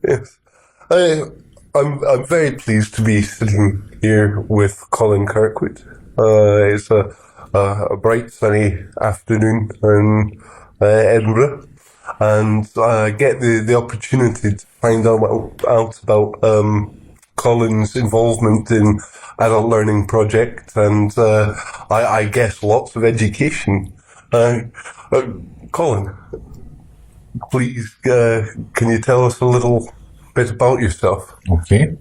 Yes. I, I'm very pleased to be sitting here with Colin Kirkwood. It's a bright sunny afternoon in Edinburgh, and I get the opportunity to find out about Colin's involvement in adult learning project and I guess lots of education. Colin, please, can you tell us a little bit about yourself? Okay.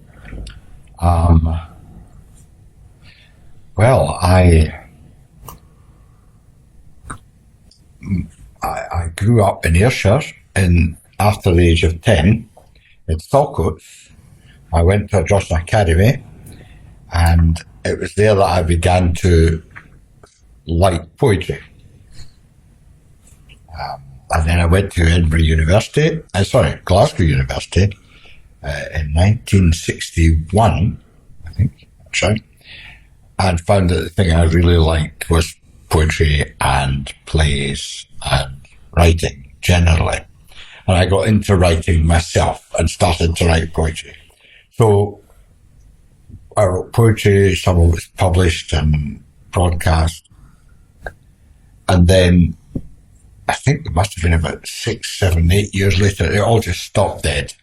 Well, I grew up in Ayrshire after the age of 10 in Falkirk. I went to a Johnson Academy, and it was there that I began to like poetry. And then I went to Glasgow University in 1961, I think, that's right, and found that the thing I really liked was poetry and plays and writing generally. And I got into writing myself and started to write poetry. So I wrote poetry, some of it was published and broadcast. And then I think it must have been about 6, 7, 8 years later, it all just stopped dead.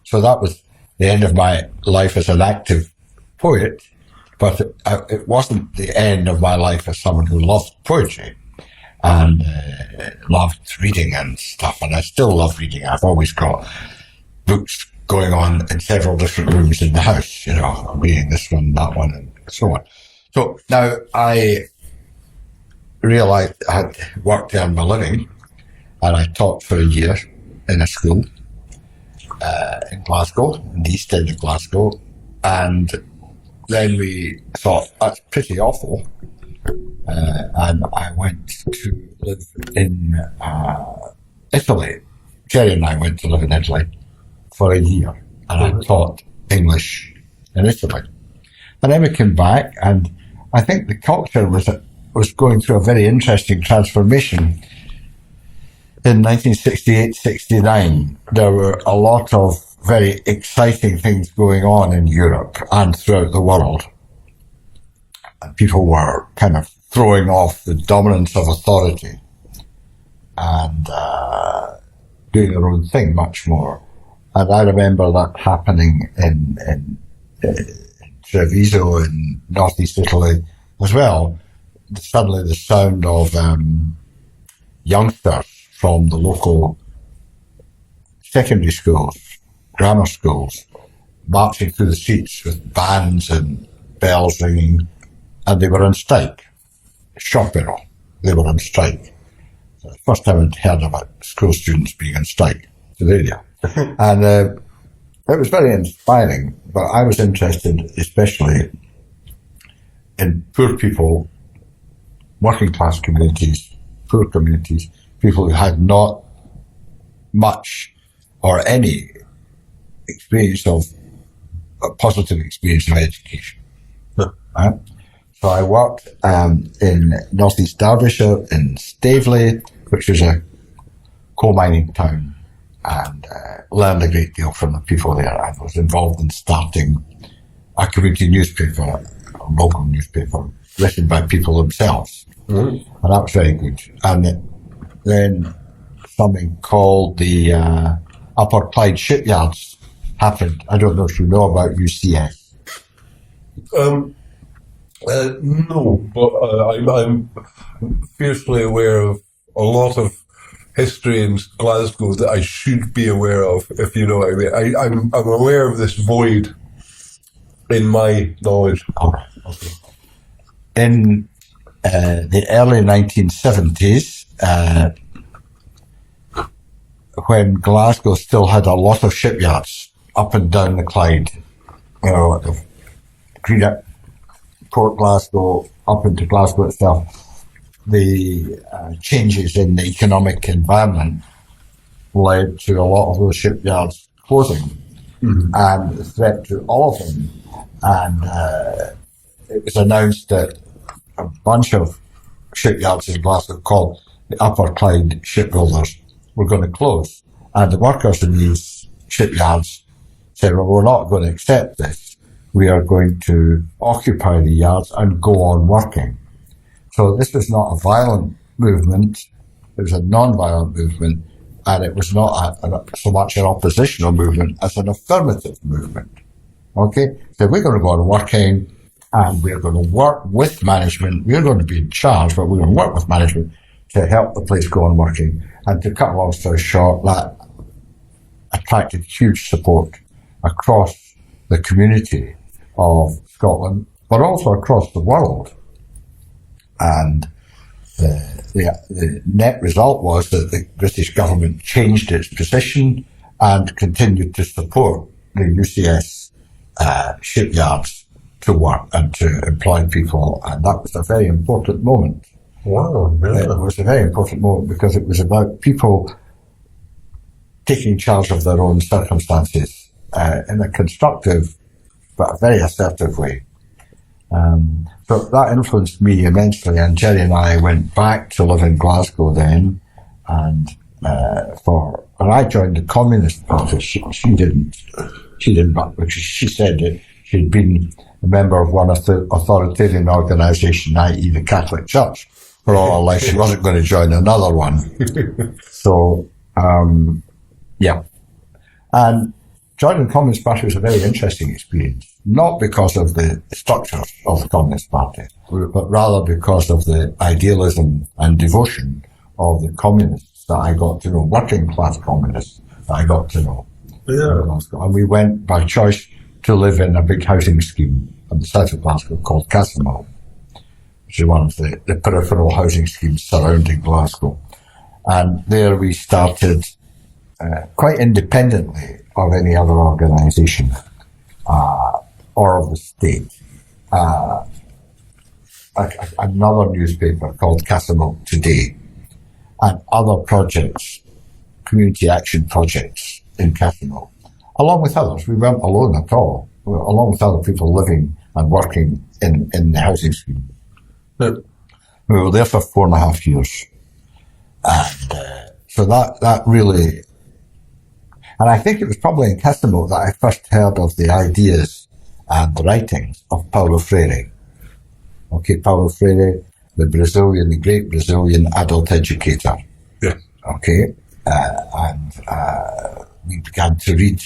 So that was the end of my life as an active poet, but it wasn't the end of my life as someone who loved poetry and loved reading and stuff. And I still love reading. I've always got books going on in several different rooms in the house, you know, reading this one, that one, and so on. So now I realised I had worked to earn my living, and I taught for a year in a school in Glasgow, in the east end of Glasgow, and then we thought, that's pretty awful, and I went to live in Italy. Jerry and I went to live in Italy for a year, and I taught English in Italy. And then we came back, and I think the culture was going through a very interesting transformation. In 1968-69, there were a lot of very exciting things going on in Europe and throughout the world. And people were kind of throwing off the dominance of authority and doing their own thing much more. And I remember that happening in Treviso in northeast Italy as well. Suddenly the sound of youngsters from the local secondary schools, grammar schools, marching through the streets with bands and bells ringing, and they were on strike. Sciopero, they were on strike. So the first time I'd heard about school students being on strike today. And it was very inspiring, but I was interested especially in poor people, working class communities, poor communities, people who had not much or any experience of a positive experience of education. Right? So I worked in northeast Derbyshire, in Staveley, which was a coal mining town, and learned a great deal from the people there. I was involved in starting a community newspaper, a local newspaper, written by people themselves. Mm-hmm. And that was very good. And then something called the Upper Clyde Shipyards happened. I don't know if you know about UCS. No, but I'm fiercely aware of a lot of history in Glasgow that I should be aware of, if you know what I mean. I'm aware of this void in my knowledge. Oh, okay. In the early 1970s, when Glasgow still had a lot of shipyards up and down the Clyde, you know, Greenock, Port Glasgow, up into Glasgow itself, the changes in the economic environment led to a lot of those shipyards closing, mm-hmm. and the threat to all of them. And it was announced that a bunch of shipyards in Glasgow called the Upper Clyde Shipbuilders were going to close, and the workers in these shipyards said, well, we're not going to accept this. We are going to occupy the yards and go on working. So this was not a violent movement. It was a non-violent movement, and it was not so much an oppositional movement as an affirmative movement. Okay? So we're going to go on working, and we're going to work with management. We're going to be in charge, but we're going to work with management to help the place go on working. And to cut a long story short, that attracted huge support across the community of Scotland, but also across the world. And the net result was that the British government changed its position and continued to support the UCS shipyards to work and to employ people. And that was a very important moment. Wow, really? It was a very important moment because it was about people taking charge of their own circumstances in a constructive but a very assertive way. So that influenced me immensely, and Jerry and I went back to live in Glasgow then, and I joined the Communist Party. She didn't, because she said that she'd been a member of one authoritarian organisation, i.e. the Catholic Church, for all her life. She wasn't going to join another one. So, yeah. And joining the Communist Party was a very interesting experience, not because of the structures of the Communist Party, but rather because of the idealism and devotion of the communists that I got to know, working class communists that I got to know. Yeah. And we went by choice to live in a big housing scheme in the south of Glasgow called Castlemilk, which is one of the peripheral housing schemes surrounding Glasgow. And there we started quite independently of any other organisation or of the state. Another newspaper called Castlemilk Today, and other projects, community action projects in Castlemilk, along with others. We weren't alone at all. We were along with other people living and working in the housing scheme. Yeah. We were there for 4.5 years. And so that really... And I think it was probably in Castlemilk that I first heard of the ideas and the writings of Paulo Freire. Okay, Paulo Freire, the great Brazilian adult educator. Yeah. Okay, and we began to read,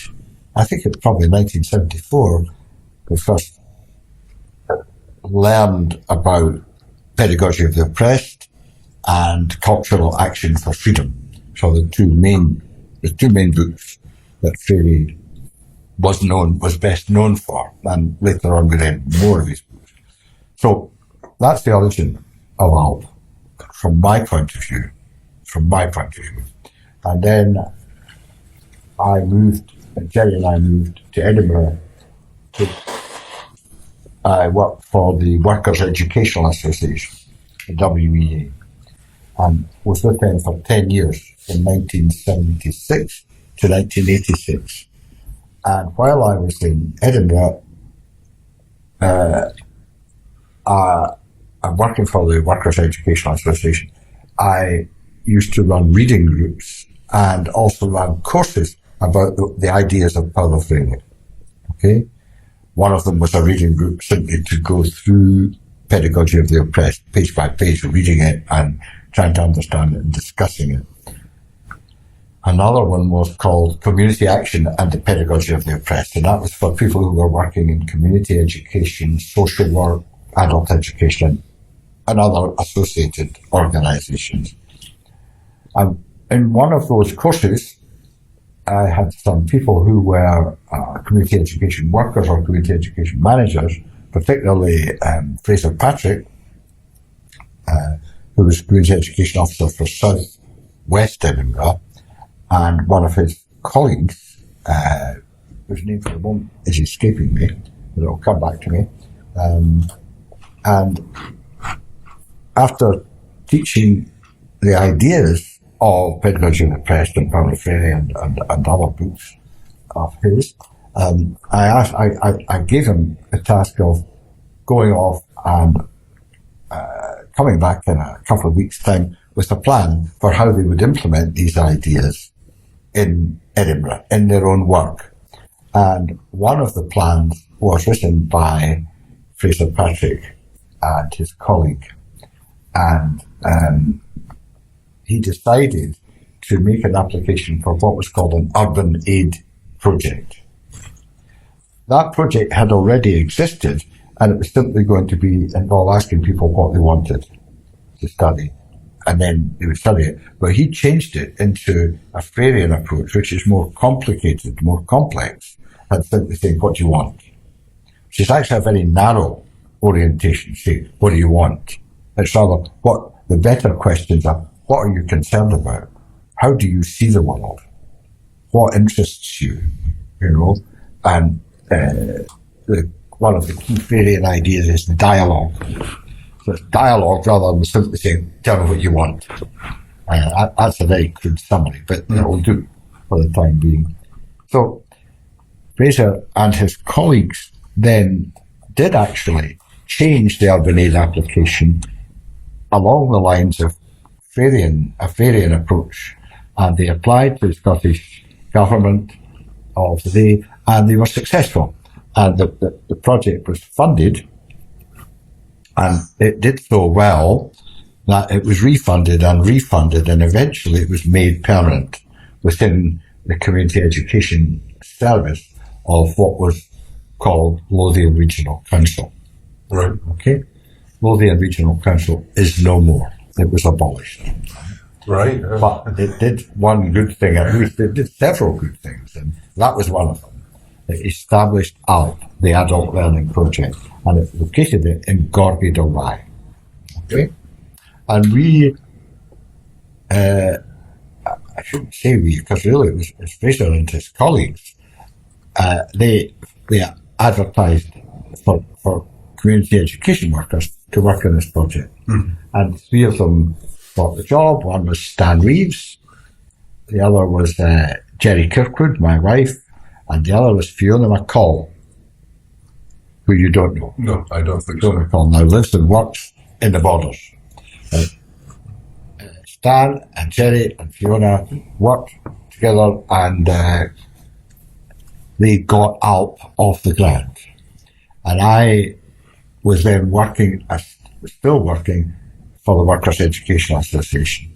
I think it was probably 1974, we first learned about pedagogy of the oppressed and cultural action for freedom. So the two main books that Freire was best known for, and later on we read more of his books. So that's the origin of ALP, from my point of view. And then Jerry and I moved to Edinburgh. I worked for the Workers' Educational Association, the WEA, and was with them for 10 years, from 1976 to 1986. And while I was in Edinburgh, I'm working for the Workers' Educational Association. I used to run reading groups and also run courses about the ideas of Paulo Freire. Okay? One of them was a reading group simply to go through Pedagogy of the Oppressed, page by page, reading it and trying to understand it and discussing it. Another one was called Community Action and the Pedagogy of the Oppressed, and that was for people who were working in community education, social work, adult education, and other associated organisations. And in one of those courses, I had some people who were community education workers or community education managers, particularly Fraser Patrick, who was community education officer for South West Edinburgh, and one of his colleagues, whose name for the moment is escaping me, but it'll come back to me. And after teaching the ideas of Pedagogy of the Oppressed and Paulo Freire and other books of his, I gave him a task of going off and coming back in a couple of weeks' time with a plan for how they would implement these ideas in Edinburgh in their own work. And one of the plans was written by Fraser Patrick and his colleague. And he decided to make an application for what was called an urban aid project. That project had already existed, and it was simply going to be involve asking people what they wanted to study, and then they would study it. But he changed it into a Freudian approach, which is more complicated, more complex, and simply saying, what do you want? Which is actually a very narrow orientation. Say, what do you want? It's rather, what the better questions are, what are you concerned about? How do you see the world? What interests you? You know, and one of the key Freudian ideas is dialogue. So it's dialogue rather than simply saying, tell me what you want. That's a very crude summary, but it will do for the time being. So Fraser and his colleagues then did actually change the urban aid application along the lines of a Freudian approach, and they applied to the Scottish government of the day, and they were successful. And the project was funded, and it did so well that it was refunded, and eventually it was made permanent within the community education service of what was called Lothian Regional Council. Right. Okay? Lothian Regional Council is no more. It was abolished. Right. But it did one good thing, at least it did several good things, and that was one of them. It established ALP, the Adult Learning Project, and it located it in Gorgie do Rye. Okay? And we, I shouldn't say we, because really it was Fraser and his colleagues, they advertised for community education workers to work on this project. And three of them got the job. One was Stan Reeves, the other was Jerry Kirkwood, my wife, and the other was Fiona McCall, who you don't know. No, I don't think Fiona so. McCall now lives and works in the Borders. Stan and Jerry and Fiona worked together, and they got ALP off the ground. And I was then still working for the Workers' Educational Association.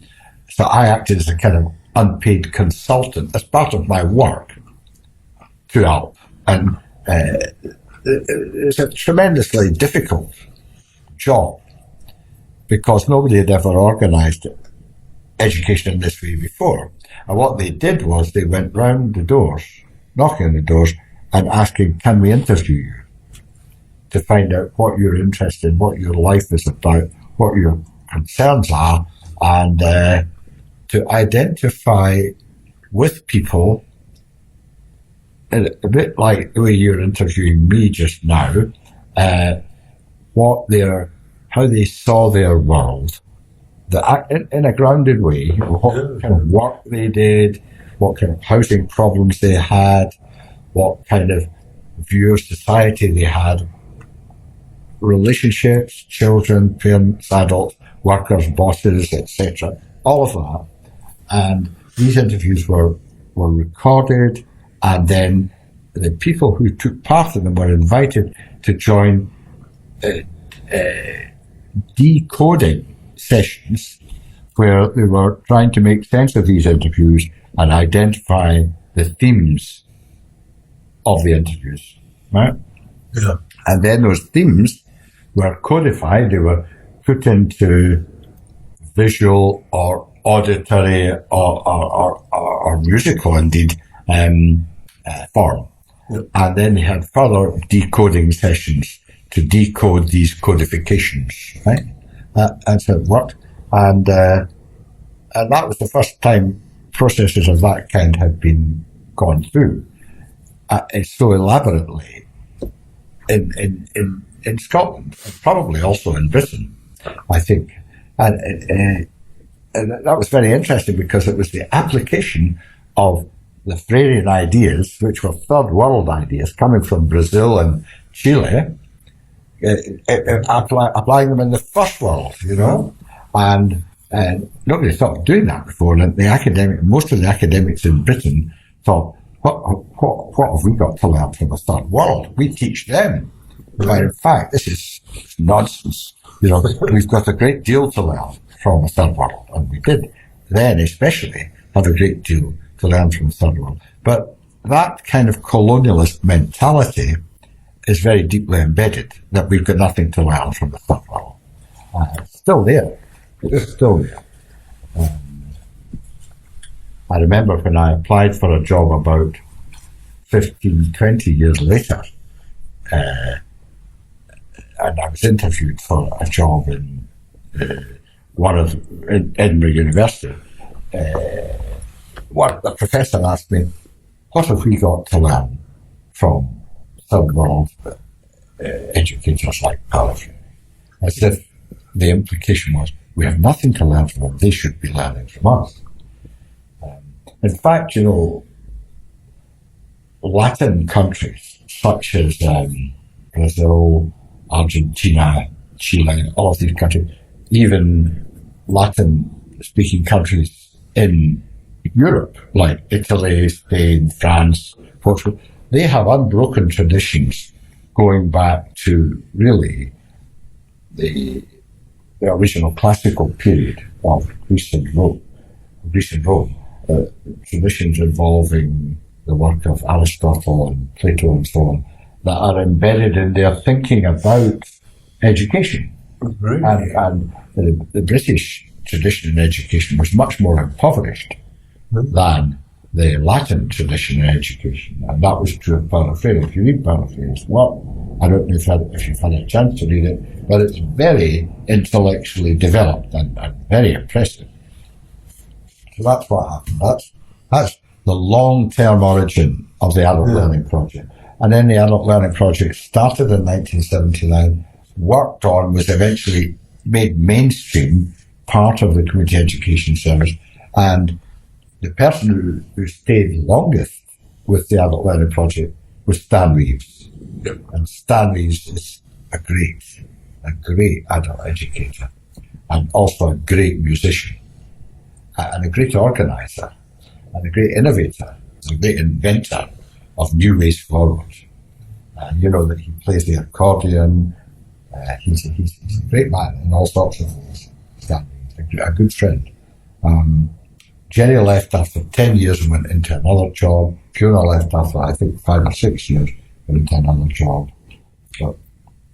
So I acted as a kind of unpaid consultant as part of my work to ALP. And it's a tremendously difficult job because nobody had ever organised education in this way before. And what they did was they went round the doors, knocking on the doors and asking, can we interview you? To find out what you're interested in, what your life is about, what your concerns are, and to identify with people, a bit like the way you're interviewing me just now, how they saw their world, in a grounded way, what kind of work they did, what kind of housing problems they had, what kind of view of society they had, relationships, children, parents, adults, workers, bosses, etc. All of that. And these interviews were recorded, and then the people who took part in them were invited to join decoding sessions where they were trying to make sense of these interviews and identify the themes of the interviews. Right? Yeah. And then those themes were codified, they were put into visual or auditory or musical, indeed, form. Yep. And then they had further decoding sessions to decode these codifications, right? That's how it worked. And that was the first time processes of that kind had been gone through so elaborately in Scotland, and probably also in Britain, I think. And that was very interesting because it was the application of the Freudian ideas, which were third world ideas coming from Brazil and Chile, applying them in the first world, you know. And And nobody thought of doing that before. And most of the academics in Britain thought, what have we got to learn from the third world? We teach them. But in fact, this is nonsense. We've got a great deal to learn from the third world. And we did then especially have a great deal to learn from the third world. But that kind of colonialist mentality is very deeply embedded, that we've got nothing to learn from the third world. It's still there. It's still there. I remember when I applied for a job about 15, 20 years later, and I was interviewed for a job in Edinburgh University. The professor asked me, what have we got to learn from third world educators like Colin? As if the implication was, we have nothing to learn from them, they should be learning from us. In fact, Latin countries such as Brazil, Argentina, Chile, all of these countries, even Latin-speaking countries in Europe, like Italy, Spain, France, Portugal, they have unbroken traditions going back to really the original classical period of Greece and Rome. Traditions involving the work of Aristotle and Plato and so on that are embedded in their thinking about education. Really? And the British tradition in education was much more impoverished than the Latin tradition in education. And that was true of Paulo Freire. If you read Paulo Freire's work, I don't know if you've had a chance to read it, but it's very intellectually developed and very impressive. So that's what happened. That's the long-term origin of the Adult Learning Project. And then the Adult Learning Project started in 1979, worked on, was eventually made mainstream, part of the Community Education Service, and the person who stayed longest with the Adult Learning Project was Stan Reeves. Yep. And Stan Reeves is a great adult educator, and also a great musician, and a great organizer, and a great innovator, a great inventor of new ways forward. That he plays the accordion. He's a great man in all sorts of ways. Stan Reeves, a good friend. Jerry left after 10 years and went into another job. Fiona left after, I think, 5 or 6 years, went into another job. But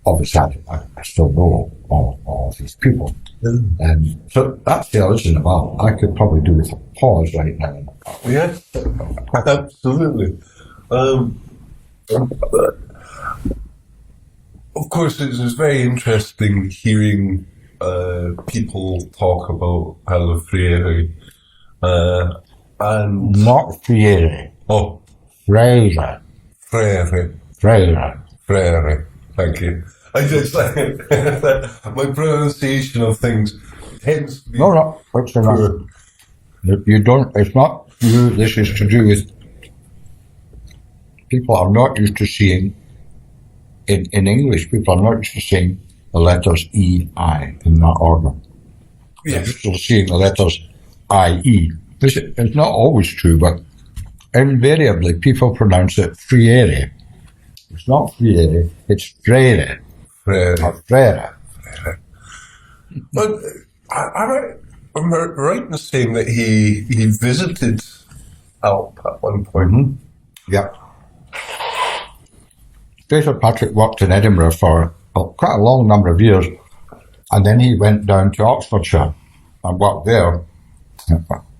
obviously, I still know all of these people. And so that's the origin of art. I could probably do with a pause right now. Yes, absolutely. Of course, it's very interesting hearing people talk about Paulo Freire. And not Freire. Oh, Freire. Thank you. I just my pronunciation of things tends to be No, it's not. You don't. It's not you. This is to do with people are not used to seeing in English. People are not used to seeing the letters E-I in that order. Yes. They're used to seeing the letters I-E. It's not always true, but invariably people pronounce it Freire. It's not Freire, it's Freire. Freire. But am I right in saying that he visited Alp at one point? Mm-hmm. Yeah. Fraser Patrick worked in Edinburgh for quite a long number of years, and then he went down to Oxfordshire and worked there.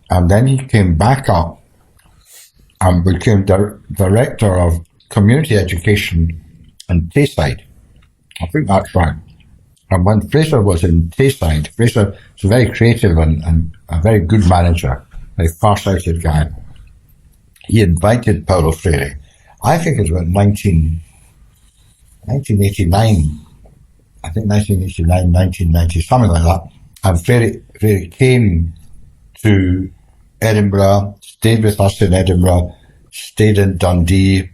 And then he came back up and became director of community education in Tayside. I think that's right. And when Fraser was in Tayside, Fraser was a very creative and a very good manager, a far-sighted guy. He invited Paulo Freire, I think it was about 1989, I think 1989, 1990, something like that. And Freire came to Edinburgh, stayed with us in Edinburgh, stayed in Dundee,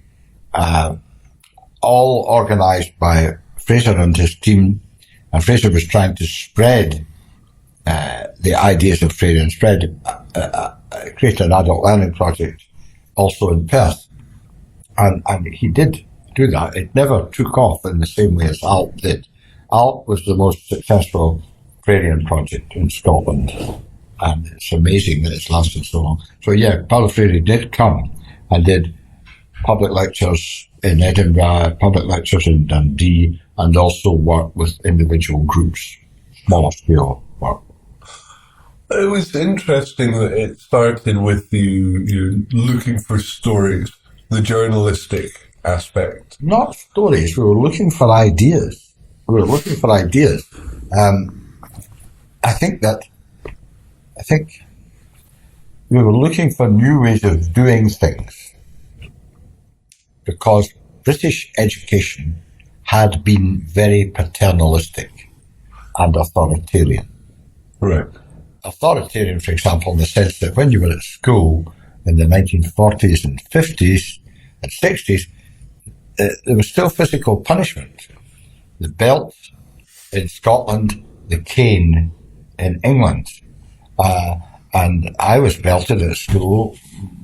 all organised by Fraser and his team. And Fraser was trying to spread the ideas of Freire and created an adult learning project also in Perth. And he did do that. It never took off in the same way as ALP did. ALP was the most successful Freirean project in Scotland. And it's amazing that it's lasted so long. So yeah, Paulo Freire did come and did public lectures in Edinburgh, public lectures in Dundee, and also work with individual groups, smaller scale work. It was interesting that it started with you looking for stories, the journalistic aspect. Not stories, we were looking for ideas. I think we were looking for new ways of doing things because British education had been very paternalistic and authoritarian. Right. Authoritarian, for example, in the sense that when you were at school in the 1940s and 50s and 60s, there was still physical punishment. The belt in Scotland, the cane in England. And I was belted at school.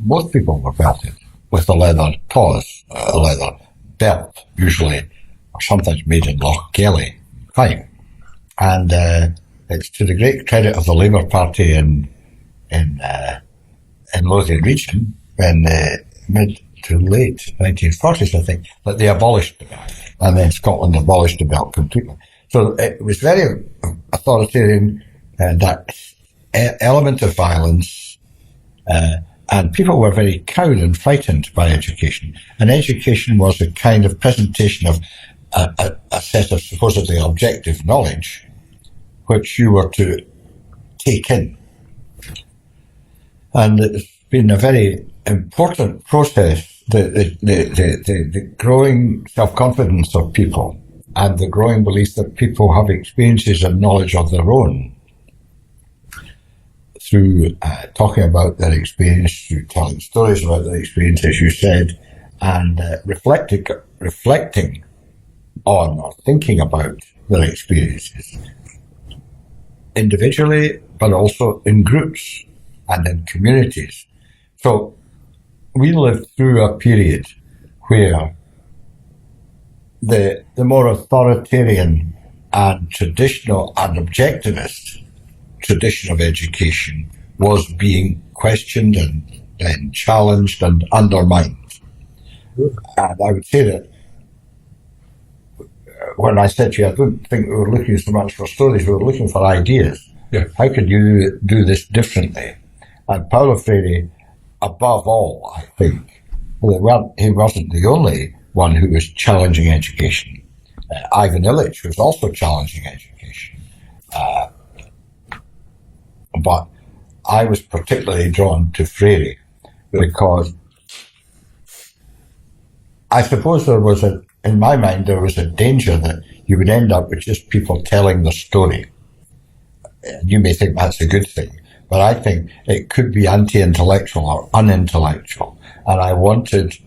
Most people were belted with a leather pause, a leather belt, usually, or sometimes made in Lochgelly pipe. And it's to the great credit of the Labour Party in Lothian region in the mid to late 1940s, I think, that they abolished the belt. And then Scotland abolished the belt completely. So it was very authoritarian, that element of violence, and people were very cowed and frightened by education. And education was a kind of presentation of a set of supposedly objective knowledge, which you were to take in. And it's been a very important process, the growing self-confidence of people and the growing belief that people have experiences and knowledge of their own through talking about their experience, through telling stories about their experience, as you said, and reflecting on or thinking about their experiences individually, but also in groups and in communities. So we lived through a period where the more authoritarian and traditional and objectivist tradition of education was being questioned and challenged and undermined. And I would say that when I said to you, I don't think we were looking so much for stories, we were looking for ideas. Yeah. How could you do this differently? And Paulo Freire, above all, I think, he wasn't the only one who was challenging education. Ivan Illich was also challenging education. But I was particularly drawn to Freire because I suppose in my mind, there was a danger that you would end up with just people telling the story. You may think that's a good thing, but I think it could be anti-intellectual or unintellectual. And I wanted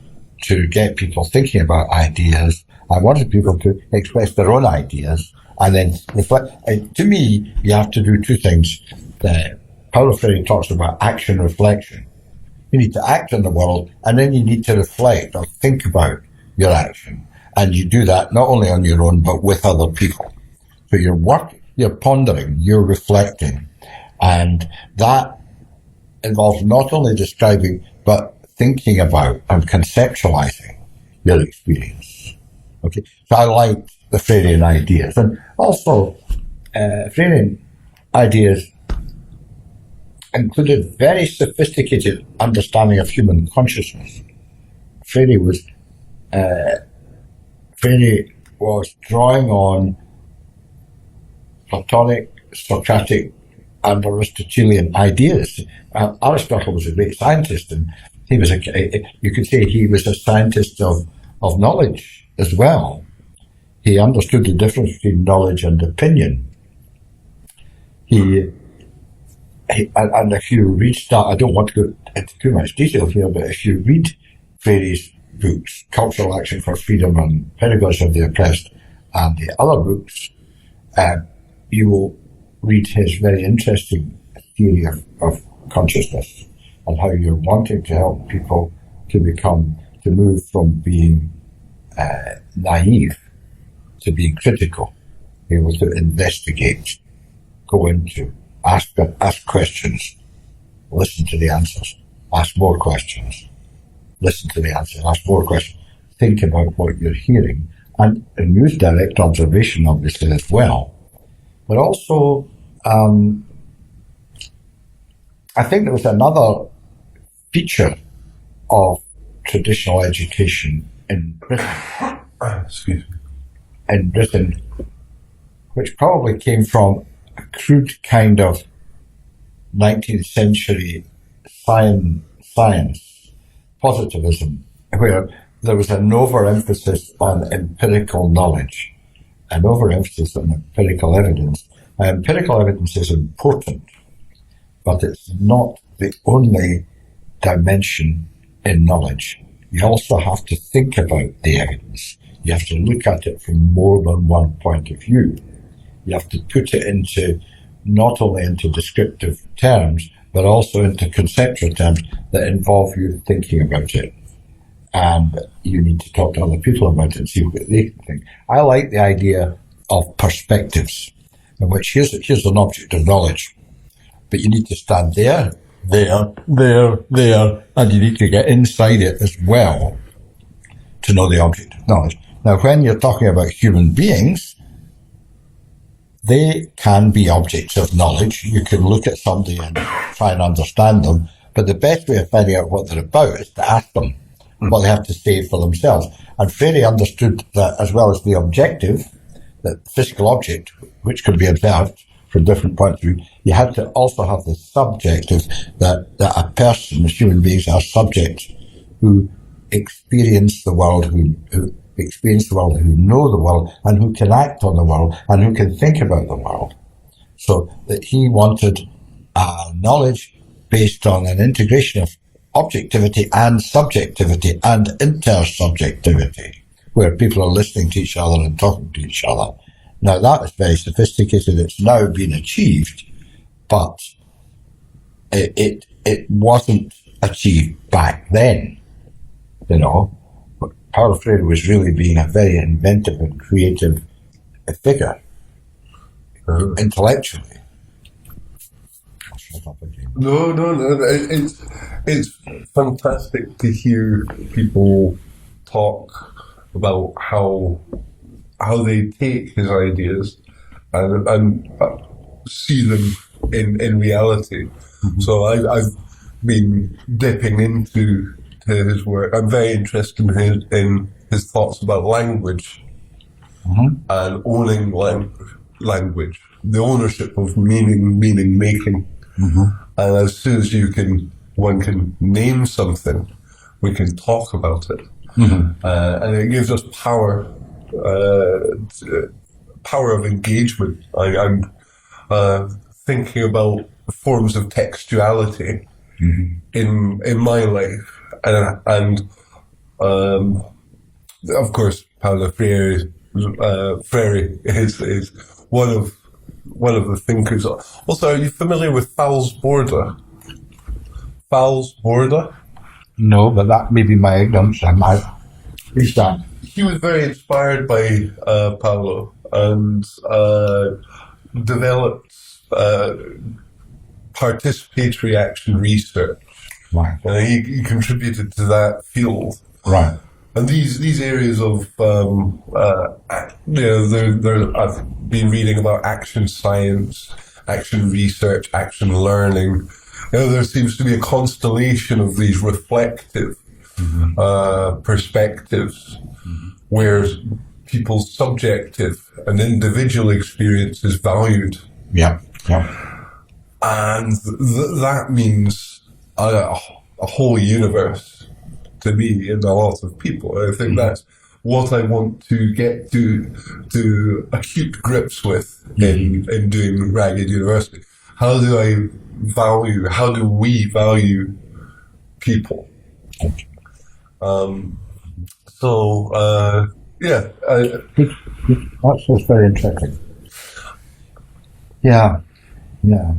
to get people thinking about ideas. I wanted people to express their own ideas and then reflect. To me, you have to do two things. Paulo Freire talks about action reflection. You need to act in the world, and then you need to reflect or think about your action. And you do that not only on your own, but with other people. So you're pondering, you're reflecting. And that involves not only describing, but thinking about and conceptualizing your experience. Okay. So I like the Freirean ideas. And also, Freirean ideas included very sophisticated understanding of human consciousness. Freire was drawing on Platonic, Socratic, and Aristotelian ideas. Aristotle was a great scientist, and he was you could say he was a scientist of knowledge as well. He understood the difference between knowledge and opinion. And if you read that, I don't want to go into too much detail here, but if you read Freire's books, Cultural Action for Freedom and Pedagogy of the Oppressed, and the other books, you will read his very interesting theory of consciousness and how you're wanting to help people to move from being naive to being critical, be able to investigate, go into, ask questions, listen to the answers, ask more questions, listen to the answers, ask more questions, think about what you're hearing, and use direct observation, obviously, as well. But also, I think there was another feature of traditional education in Britain, which probably came from a crude kind of 19th century science positivism, where there was an overemphasis on empirical knowledge, an overemphasis on empirical evidence. Now, empirical evidence is important, but it's not the only dimension in knowledge. You also have to think about the evidence. You have to look at it from more than one point of view. You have to put it into not only into descriptive terms, but also into conceptual terms that involve you thinking about it. And you need to talk to other people about it and see what they think. I like the idea of perspectives, in which here's an object of knowledge, but you need to stand there, and you need to get inside it as well to know the object of knowledge. Now, when you're talking about human beings, they can be objects of knowledge. You can look at somebody and try and understand them, but the best way of finding out what they're about is to ask them what they have to say for themselves. And Freire understood that as well as the objective, the physical object, which could be observed from different points of view, you had to also have the subjective, that a person, human beings are subjects who experience the world, who know the world, and who can act on the world, and who can think about the world. So that he wanted knowledge based on an integration of objectivity and subjectivity and intersubjectivity, where people are listening to each other and talking to each other. Now, that is very sophisticated. It's now been achieved, but it wasn't achieved back then, you know. But Paulo Freire was really being a very inventive and creative figure, intellectually. No. It's fantastic to hear people talk about how they take his ideas and see them in reality. Mm-hmm. So I've been dipping into his work. I'm very interested in his thoughts about language, mm-hmm. and owning language, the ownership of meaning making. Mm-hmm. And as soon as one can name something, we can talk about it. Mm-hmm. And it gives us power of engagement. I'm thinking about forms of textuality, mm-hmm. in my life, and of course Paulo Freire is one of the thinkers. Also, are you familiar with Fowles Borda? Fowles Borda? No, but that may be my ignorance. Who's that? He was very inspired by Paulo and developed participatory action research. Right. And he contributed to that field. Right. And these areas of, I've been reading about action science, action research, action learning. There seems to be a constellation of these reflective, mm-hmm. Perspectives, mm-hmm. where people's subjective and individual experience is valued. Yeah. And that means a whole universe to me and a lot of people. I think, mm-hmm. that's what I want to get to acute grips with, mm-hmm. in doing Ragged University. How do we value people? That's very interesting. Yeah. Yeah.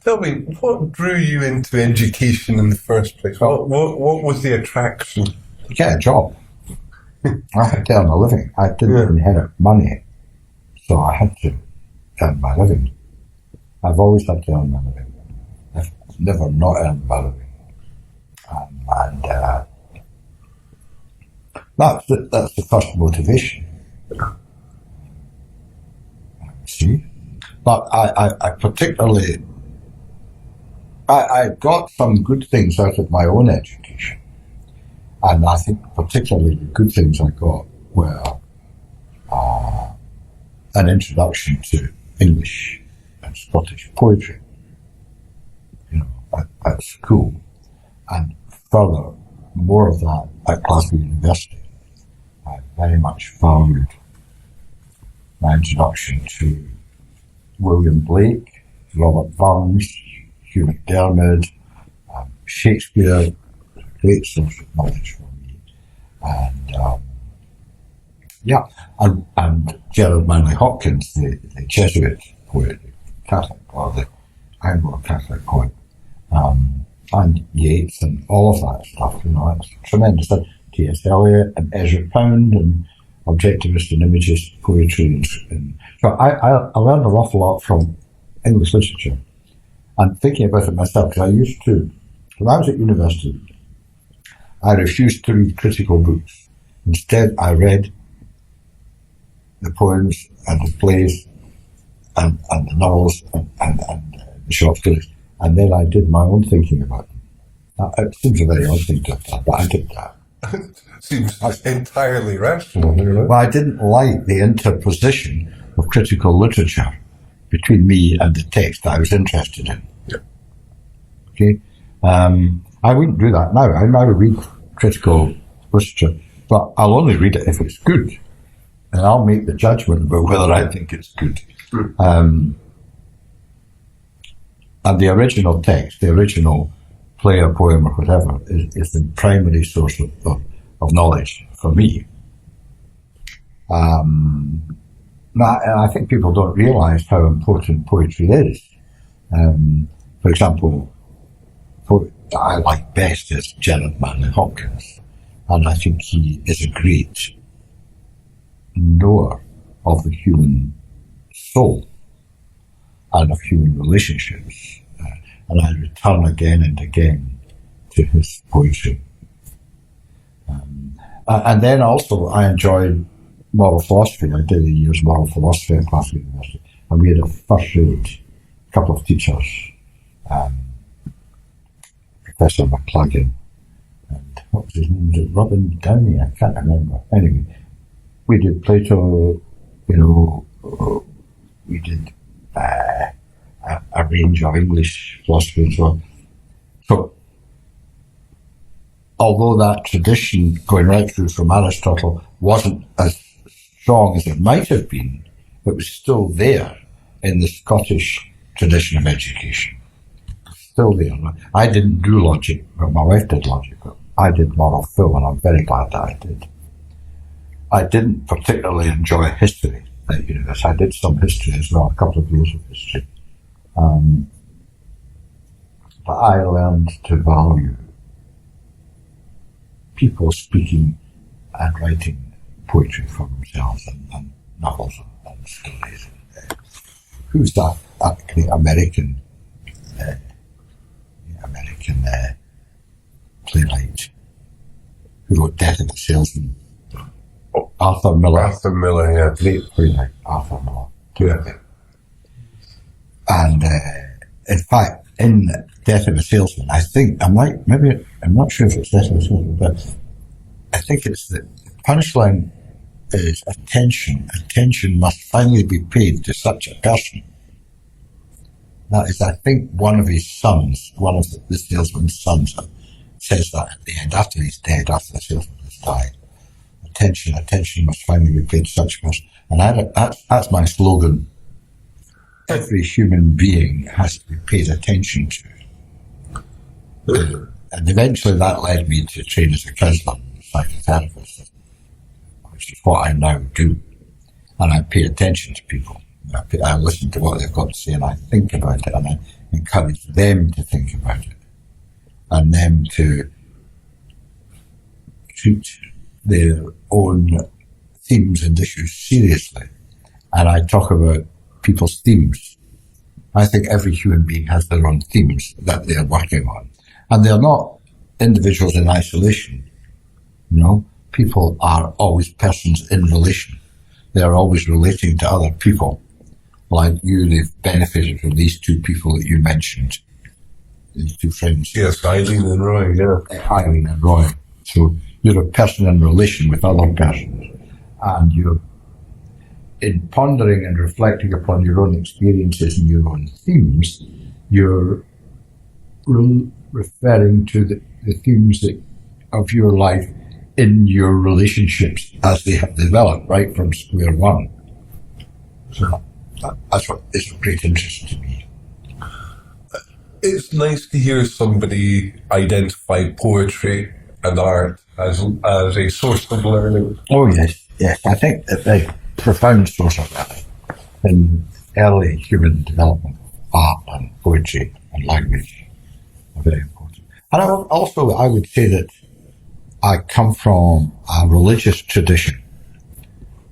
Tell me, what drew you into education in the first place? What was the attraction? To get a job. I had to earn a living. I didn't inherit money, so I had to earn my living. I've always had to earn my living. I've never not earned my living. That's the first motivation. See? But I particularly, I got some good things out of my own education. And I think particularly the good things I got were an introduction to English and Scottish poetry, at school. And further, more of that at Glasgow University. I very much valued my introduction to William Blake, Robert Burns, Hugh MacDiarmid, Shakespeare, a great source of knowledge for me. And Gerard Manley Hopkins, the Jesuit poet, the Catholic, or the Anglo-Catholic poet, and Yeats and all of that stuff, it's tremendous. T.S. Eliot and Ezra Pound and objectivist and imagist poetry. And so I learned an awful lot from English literature. And thinking about it myself, because I used to, when I was at university, I refused to read critical books. Instead, I read the poems and the plays and the novels and the short stories. And then I did my own thinking about them. Now, it seems a very odd thing to have done, but I did that. Seems entirely rational. Well, I didn't like the interposition of critical literature between me and the text that I was interested in. Yeah. Okay? I wouldn't do that now. I now read critical literature, but I'll only read it if it's good. And I'll make the judgment about whether I think it's good. And the original text, the original play or poem or whatever, is the primary source of knowledge for me. I think people don't realise how important poetry is. For example, poet that I like best is Gerard Manley Hopkins, and I think he is a great knower of the human soul and of human relationships. And I return again and again to his poetry. And then also I enjoyed moral philosophy. I did a year's moral philosophy at Glasgow University, and we had a first-rate couple of teachers, Professor McClagan, and what was his name? Was it Robin Downey? I can't remember. Anyway, we did Plato, we did a range of English philosophy as well. So, although that tradition going right through from Aristotle wasn't as strong as it might have been, it was still there in the Scottish tradition of education. Still there. I didn't do logic, but my wife did logic. But I did moral phil, and I'm very glad that I did. I didn't particularly enjoy history at university. I did some history as well, a couple of years of history. But I learned to value people speaking and writing poetry for themselves and novels and stories. Who's that great American playwright who wrote Death of a Salesman? Arthur Miller. Arthur Miller, yeah. Great playwright, Arthur Miller. Yeah. And in fact, in Death of a Salesman, I think, I'm not sure if it's Death of a Salesman, but I think it's the punchline is attention. Attention must finally be paid to such a person. That is, I think, one of his sons, one of the salesman's sons, says that at the end, after he's dead, after the salesman has died. Attention must finally be paid to such a person. And that's my slogan. Every human being has to be paid attention to. And eventually that led me to train as a counsellor, psychotherapist, which is what I now do. and I pay attention to people. I listen to what they've got to say, and I think about it, and I encourage them to think about it, and them to treat their own themes and issues seriously. And I talk about people's themes. I think every human being has their own themes that they're working on. And they're not individuals in isolation. You know, people are always persons in relation. They are always relating to other people. Like you, they've benefited from these two people that you mentioned. These two friends. Yes, Eileen and Roy, yeah. Eileen and Roy. So you're a person in relation with other persons. And you're, in pondering and reflecting upon your own experiences and your own themes, you're referring to the themes of your life in your relationships as they have developed right from square one. So that's what is of great interest to me. It's nice to hear somebody identify poetry and art as a source of learning. Oh yes, yes. I think that a profound source of that in early human development, art and poetry and language are very important. And I would say that I come from a religious tradition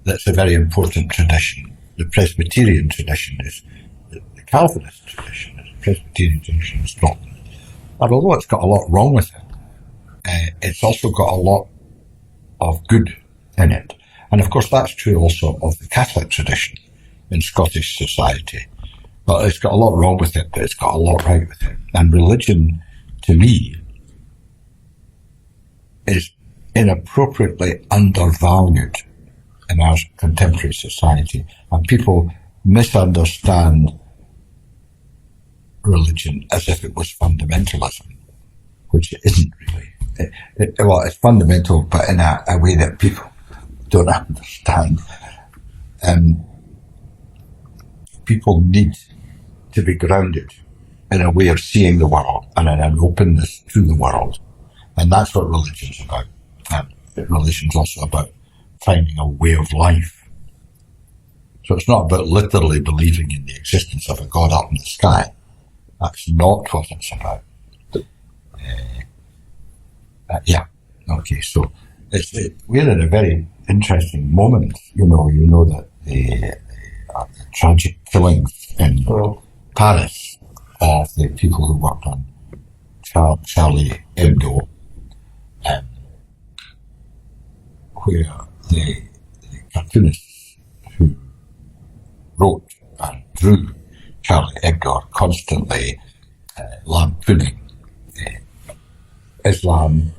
that's a very important tradition. The Presbyterian tradition is the Calvinist tradition, is the Presbyterian tradition in Scotland. And although it's got a lot wrong with it, it's also got a lot of good in it. And of course that's true also of the Catholic tradition in Scottish society. But it's got a lot wrong with it, but it's got a lot right with it. And religion, to me, is inappropriately undervalued in our contemporary society. And people misunderstand religion as if it was fundamentalism, which it isn't really. It's fundamental, but in a way that people don't understand. People need to be grounded in a way of seeing the world and in an openness to the world. And that's what religion's about. Religion's also about finding a way of life. So it's not about literally believing in the existence of a God up in the sky. That's not what it's about. So we're in a very interesting moment. You know that the tragic killings in Paris of the people who worked on Charlie Hebdo, where the cartoonists who wrote and drew Charlie Hebdo are constantly lampooning Islam,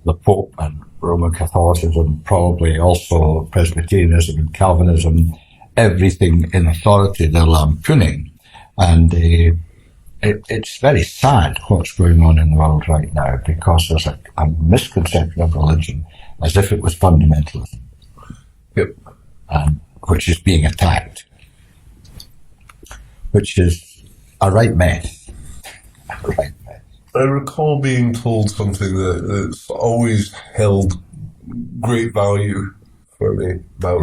the Pope and Roman Catholicism, probably also Presbyterianism and Calvinism, everything in authority they're lampooning. And it's very sad what's going on in the world right now, because there's a misconception of religion as if it was fundamentalism. Yep. Which is being attacked, which is a right mess. I recall being told something that's always held great value for me about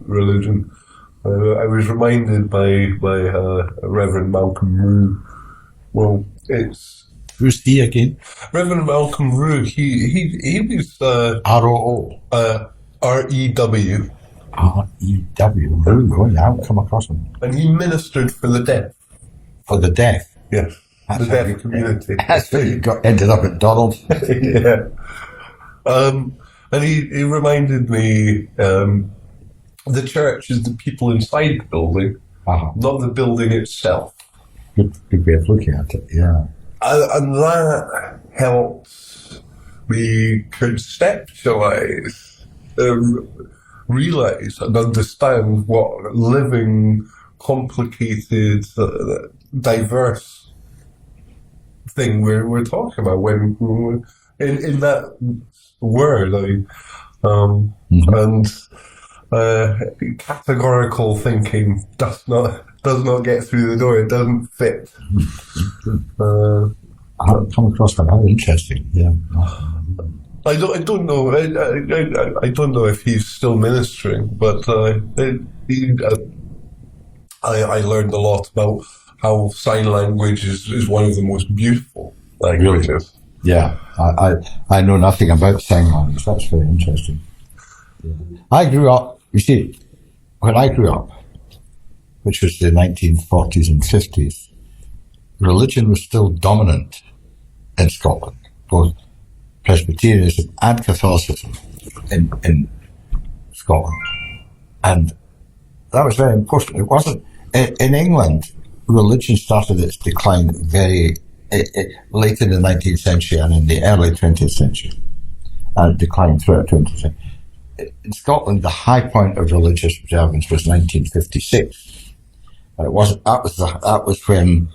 religion. I was reminded by Reverend Malcolm Roux. Well, who's he again? Reverend Malcolm Roux. He was ROO. REW. REW. Roux. I haven't come across him. And he ministered for the deaf. For the deaf. Yes. The deaf community. That's where you ended up at Donald. Yeah. And he reminded me, the church is the people inside the building, not the building itself. Good way of looking at it, yeah. And that helps me conceptualize, realize and understand what living, complicated, diverse thing we're talking about when in that word, and categorical thinking does not get through the door. It doesn't fit. I haven't come across that. How interesting. Yeah. I don't know. I don't know if he's still ministering, but I learned a lot about how sign language is one of the most beautiful languages. Yeah, I know nothing about sign language. That's very interesting. Yeah. I grew up, you see, when I grew up, which was the 1940s and 50s, religion was still dominant in Scotland, both Presbyterianism and Catholicism in Scotland. And that was very important. It wasn't, in England, religion started its decline very late in the 19th century and in the early 20th century, and it declined throughout the 20th century. In Scotland, the high point of religious observance was 1956. And it wasn't, that was when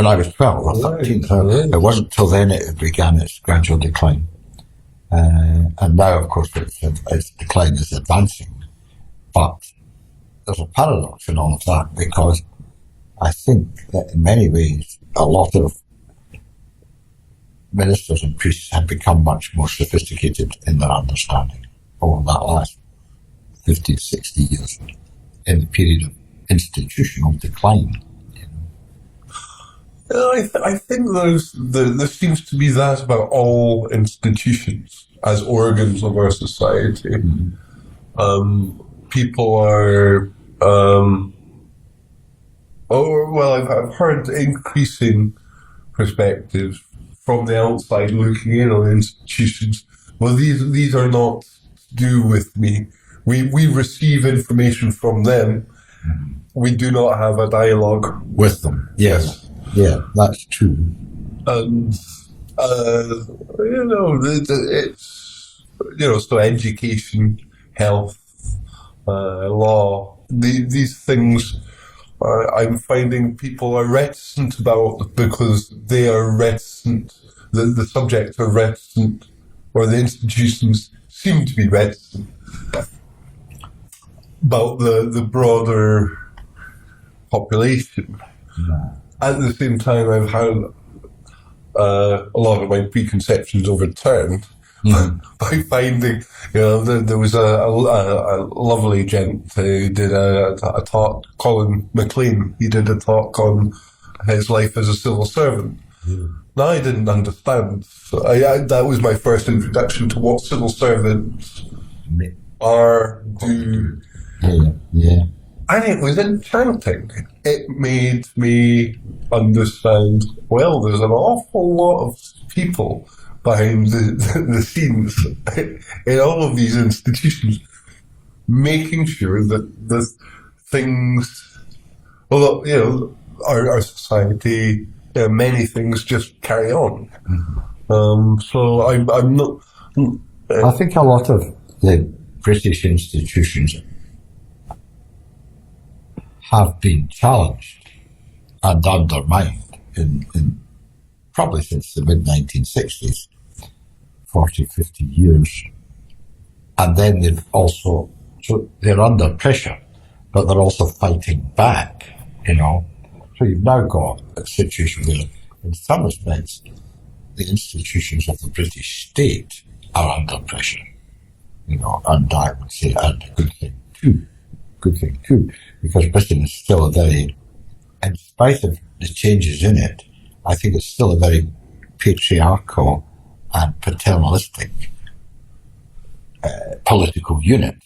I was 12 or 13. So it wasn't till then it began its gradual decline. And now, of course, its decline is advancing. But there's a paradox in all of that, because I think that in many ways, a lot of ministers and priests have become much more sophisticated in their understanding over that last 50, 60 years in the period of institutional decline. I think there seems to be that about all institutions as organs of our society. Mm-hmm. People are, I've heard increasing perspectives from the outside looking in on institutions. Well, these are not to do with me. We receive information from them. Mm-hmm. We do not have a dialogue with them. Yes. Yeah, that's true. And, so education, health, law, these things I'm finding people are reticent about because they are reticent, the subjects are reticent, or the institutions seem to be reticent about the broader population. Yeah. At the same time, I've had a lot of my preconceptions overturned by finding, there was a lovely gent who did a talk, Colin, he did a talk on his life as a civil servant. Yeah. Now, I didn't understand. So that was my first introduction to what civil servants are, do. Yeah. And it was enchanting. It made me understand, well, there's an awful lot of people behind the scenes in all of these institutions, making sure that the things, although, our society, many things just carry on. Mm-hmm. So I'm not... I think a lot of the British institutions have been challenged and undermined in probably since the mid-1960s, 40, 50 years. And then so they're under pressure, but they're also fighting back, So you've now got a situation where, in some respects, the institutions of the British state are under pressure, and I would say, and a good thing too, because Britain is still in spite of the changes in it, I think it's still a very patriarchal and paternalistic political unit.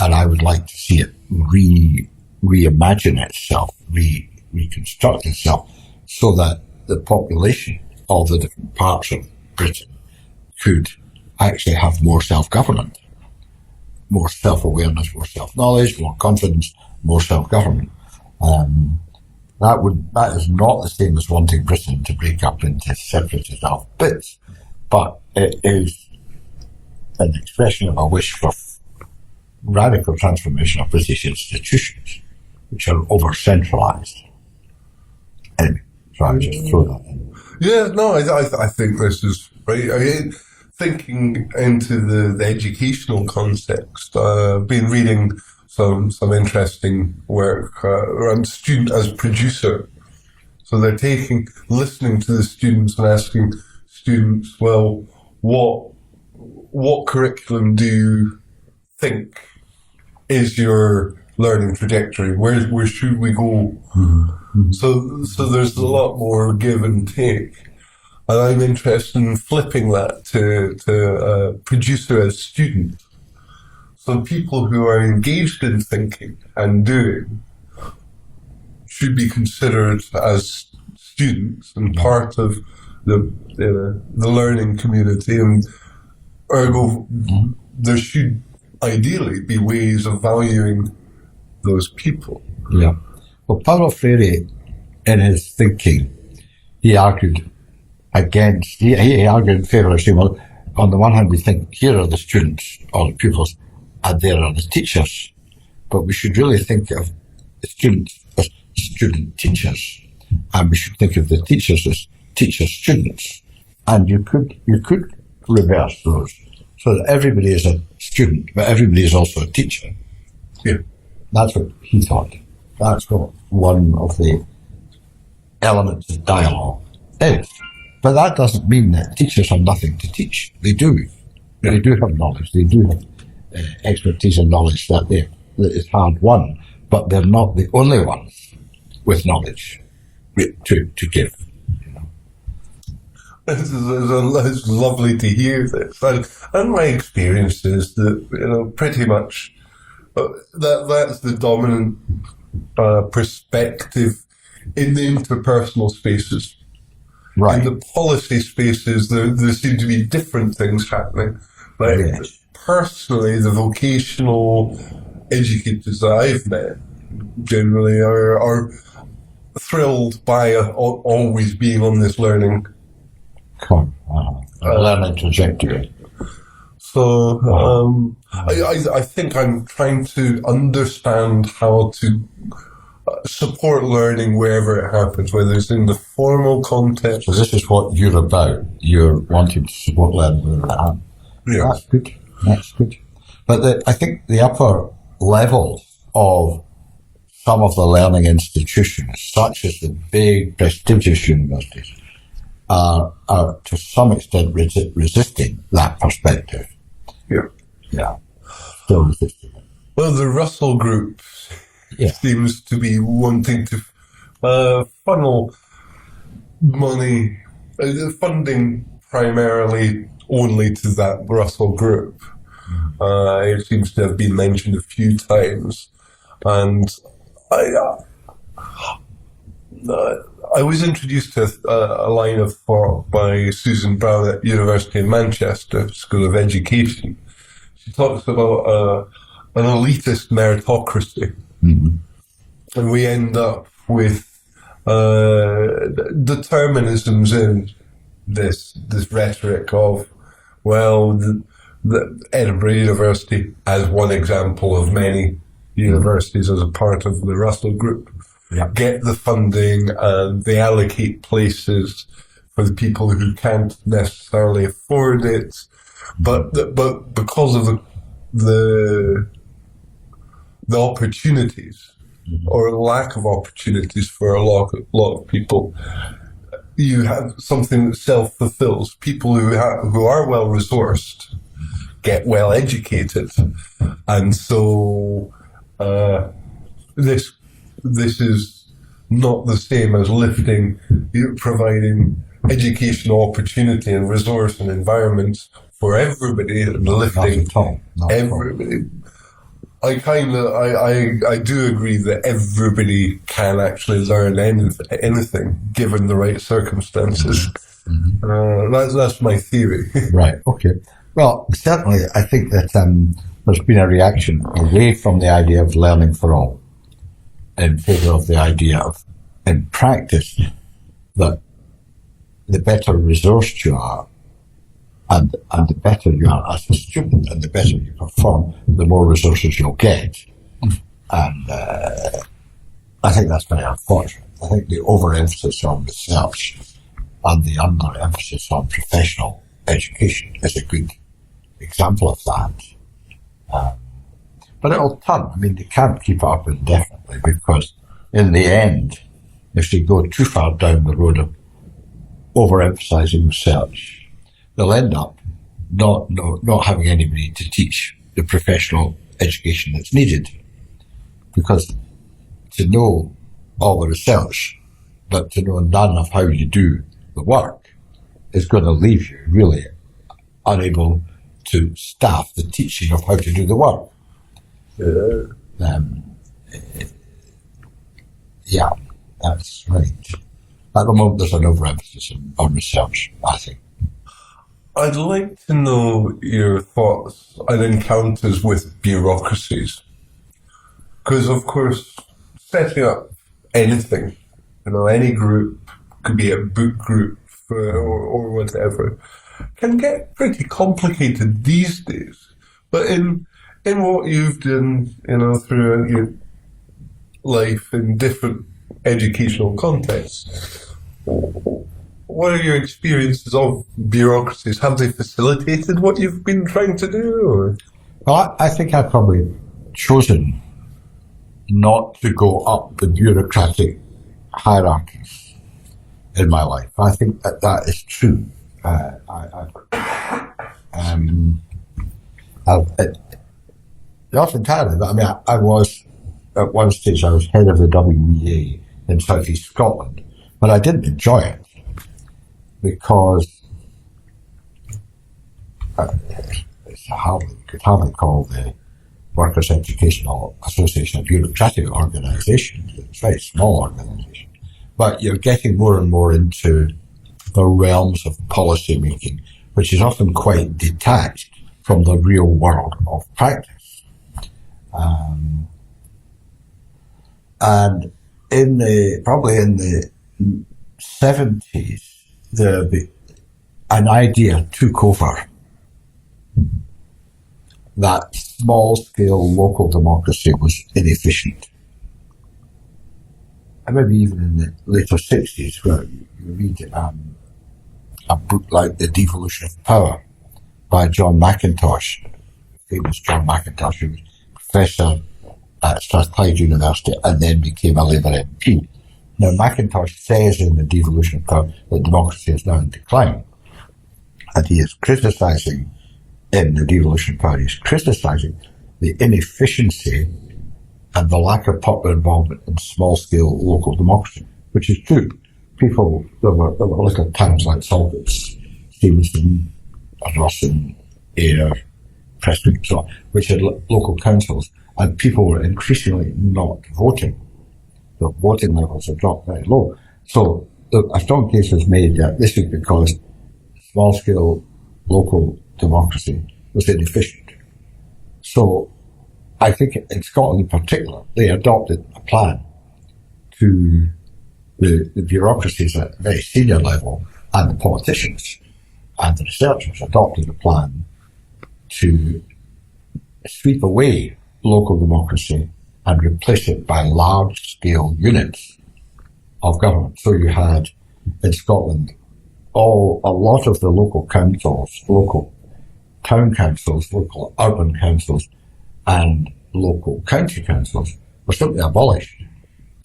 And I would like to see it reimagine itself, reconstruct itself, so that the population of the different parts of Britain could actually have more self-government, more self-awareness, more self-knowledge, more confidence, more self-government. That is not the same as wanting Britain to break up into separatist bits, but it is an expression of a wish for radical transformation of British institutions, which are over-centralised. Anyway, so I just throw that in. Yeah, no, I think this is right. I mean, thinking into the educational context, I've been reading some interesting work around student as producer. So they're listening to the students and asking students, well, what curriculum do you think is your learning trajectory? Where should we go? Mm-hmm. So there's a lot more give and take. And I'm interested in flipping that to producer as student. So people who are engaged in thinking and doing should be considered as students and part of the learning community, and ergo there should ideally be ways of valuing those people. Yeah. Well, Paulo Freire, in his thinking, he argued against, he argued in favour of saying, well, on the one hand, we think here are the students or the pupils, and there are the teachers. But we should really think of the students as student teachers, and we should think of the teachers as teacher students. And you could reverse those so that everybody is a student, but everybody is also a teacher. Yeah. That's what he thought. That's what one of the elements of dialogue is. But that doesn't mean that teachers have nothing to teach. They do. Yeah. They do have knowledge. They do have expertise and knowledge that is hard won, but they're not the only ones with knowledge to give. You know? It's lovely to hear this, and my experience is that pretty much that's the dominant perspective in the interpersonal spaces. Right. In the policy spaces, there seem to be different things happening. Like, yes. Personally, the vocational educators that I've met generally are thrilled by always being on this learning trajectory. So I think I'm trying to understand how to support learning wherever it happens, whether it's in the formal context. So this is what you're about. You're wanting to support learning wherever it happens. Yeah. That's good. That's good. But I think the upper levels of some of the learning institutions, such as the big prestigious universities, are to some extent resisting that perspective. Yeah. Yeah. Still resisting it. Well, the Russell Group seems to be wanting to funnel money, funding primarily only to that Russell Group. It seems to have been mentioned a few times, and I was introduced to a line of thought by Susan Brown at University of Manchester School of Education. She talks about an elitist meritocracy, and we end up with determinisms in this rhetoric of, well, the Edinburgh University as one example of many universities as a part of the Russell Group get the funding and they allocate places for the people who can't necessarily afford it, but because of the opportunities or lack of opportunities for a lot of people, you have something that self-fulfills. People who are well resourced get well educated, and so this is not the same as providing educational opportunity and resource and environments for everybody and lifting everybody. I do agree that everybody can actually learn anything given the right circumstances. That's my theory. Right. Okay. Well, certainly, I think that there's been a reaction away from the idea of learning for all, in favour of the idea of, in practice, that the better resourced you are, and the better you are as a student, and the better you perform, the more resources you'll get. And I think that's very unfortunate. I think the overemphasis on research and the underemphasis on professional education is a good example of that. But it'll turn. I mean, they can't keep it up indefinitely, because in the end, if they go too far down the road of overemphasizing research, they'll end up not having anybody to teach the professional education that's needed. Because to know all the research, but to know none of how you do the work, is going to leave you really unable to staff the teaching of how to do the work. Yeah, that's right. At the moment, there's an overemphasis on research, I think. I'd like to know your thoughts on encounters with bureaucracies. Because, of course, setting up anything, any group, could be a book group or whatever, can get pretty complicated these days. But in what you've done, throughout your life in different educational contexts, what are your experiences of bureaucracies? Have they facilitated what you've been trying to do? Or? Well, I think I've probably chosen not to go up the bureaucratic hierarchies in my life. I think that is true. Not entirely, but I mean, I was, at one stage, I was head of the WEA in South East Scotland, but I didn't enjoy it because you could hardly call the Workers' Educational Association a bureaucratic organisation. It's a very small organisation. But you're getting more and more into the realms of policy making, which is often quite detached from the real world of practice. And probably in the 70s, an idea took over that small-scale local democracy was inefficient. And maybe even in the later 60s, where you read a book like The Devolution of Power by John Mackintosh, famous John Mackintosh, who was professor at Strathclyde University and then became a Labour MP. Now, Mackintosh says in The Devolution of Power that democracy is now in decline. And he is criticising, in The Devolution of Power, he's criticising the inefficiency and the lack of popular involvement in small-scale local democracy, which is true. There were little towns like Salters, Stevenson, Russell, Ayr, Prestwick, and so on, which had local councils, and people were increasingly not voting. The voting levels had dropped very low. So a strong case was made that this was because small-scale local democracy was inefficient. So I think in Scotland in particular, they adopted a plan to the bureaucracies at a very senior level and the politicians and the researchers adopted a plan to sweep away local democracy and replace it by large-scale units of government. So you had in Scotland a lot of the local councils, local town councils, local urban councils, and local county councils were simply abolished,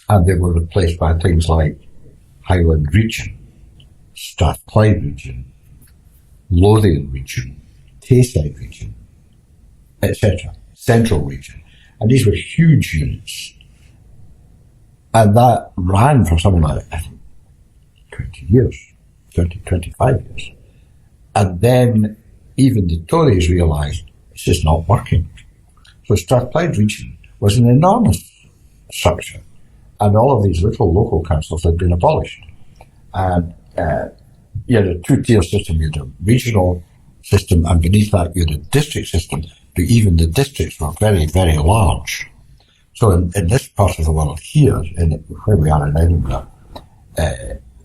and they were replaced by things like Highland Region, Strathclyde Region, Lothian Region, Tayside Region, etc., Central Region. And these were huge units. And that ran for something like, I think, 20 years, 25 years. And then even the Tories realised it's just not working. So Strathclyde Region was an enormous structure. And all of these little local councils had been abolished. And you had a two-tier system. You had a regional system, and beneath that you had a district system. But even the districts were very, very large. So in this part of the world here, where we are in Edinburgh,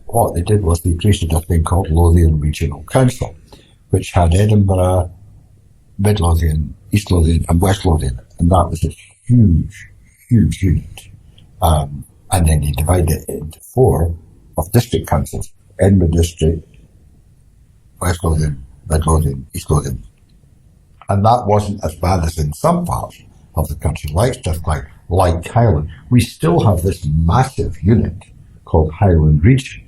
what they did was they created a thing called Lothian Regional Council, which had Edinburgh, Mid Lothian, East Lothian, and West Lothian, and that was a huge, huge unit. And then they divided it into 4 of district councils: Edinburgh District, West Lothian, Mid Lothian, East Lothian. And that wasn't as bad as in some parts of the country, like Strathclyde, like Highland. We still have this massive unit called Highland Region,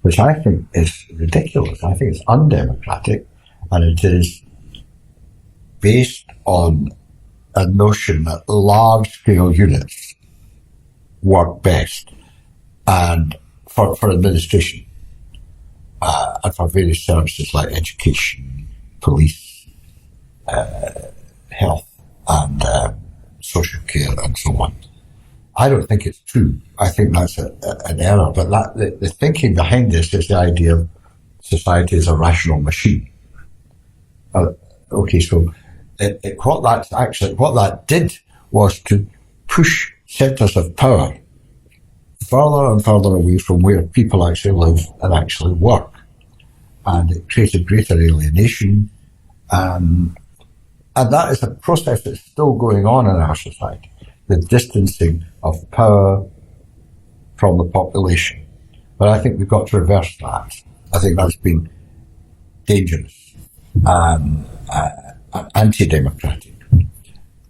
which I think is ridiculous. I think it's undemocratic, and it is based on a notion that large-scale units work best and for administration and for various services like education, police, health, and social care, and so on. I don't think it's true. I think that's an error. But the thinking behind this is the idea of society as a rational machine. Okay, so what that did was to push centres of power further and further away from where people actually live and actually work. And it created greater alienation. And that is a process that's still going on in our society, the distancing of power from the population. But I think we've got to reverse that. I think that's been dangerous and anti-democratic.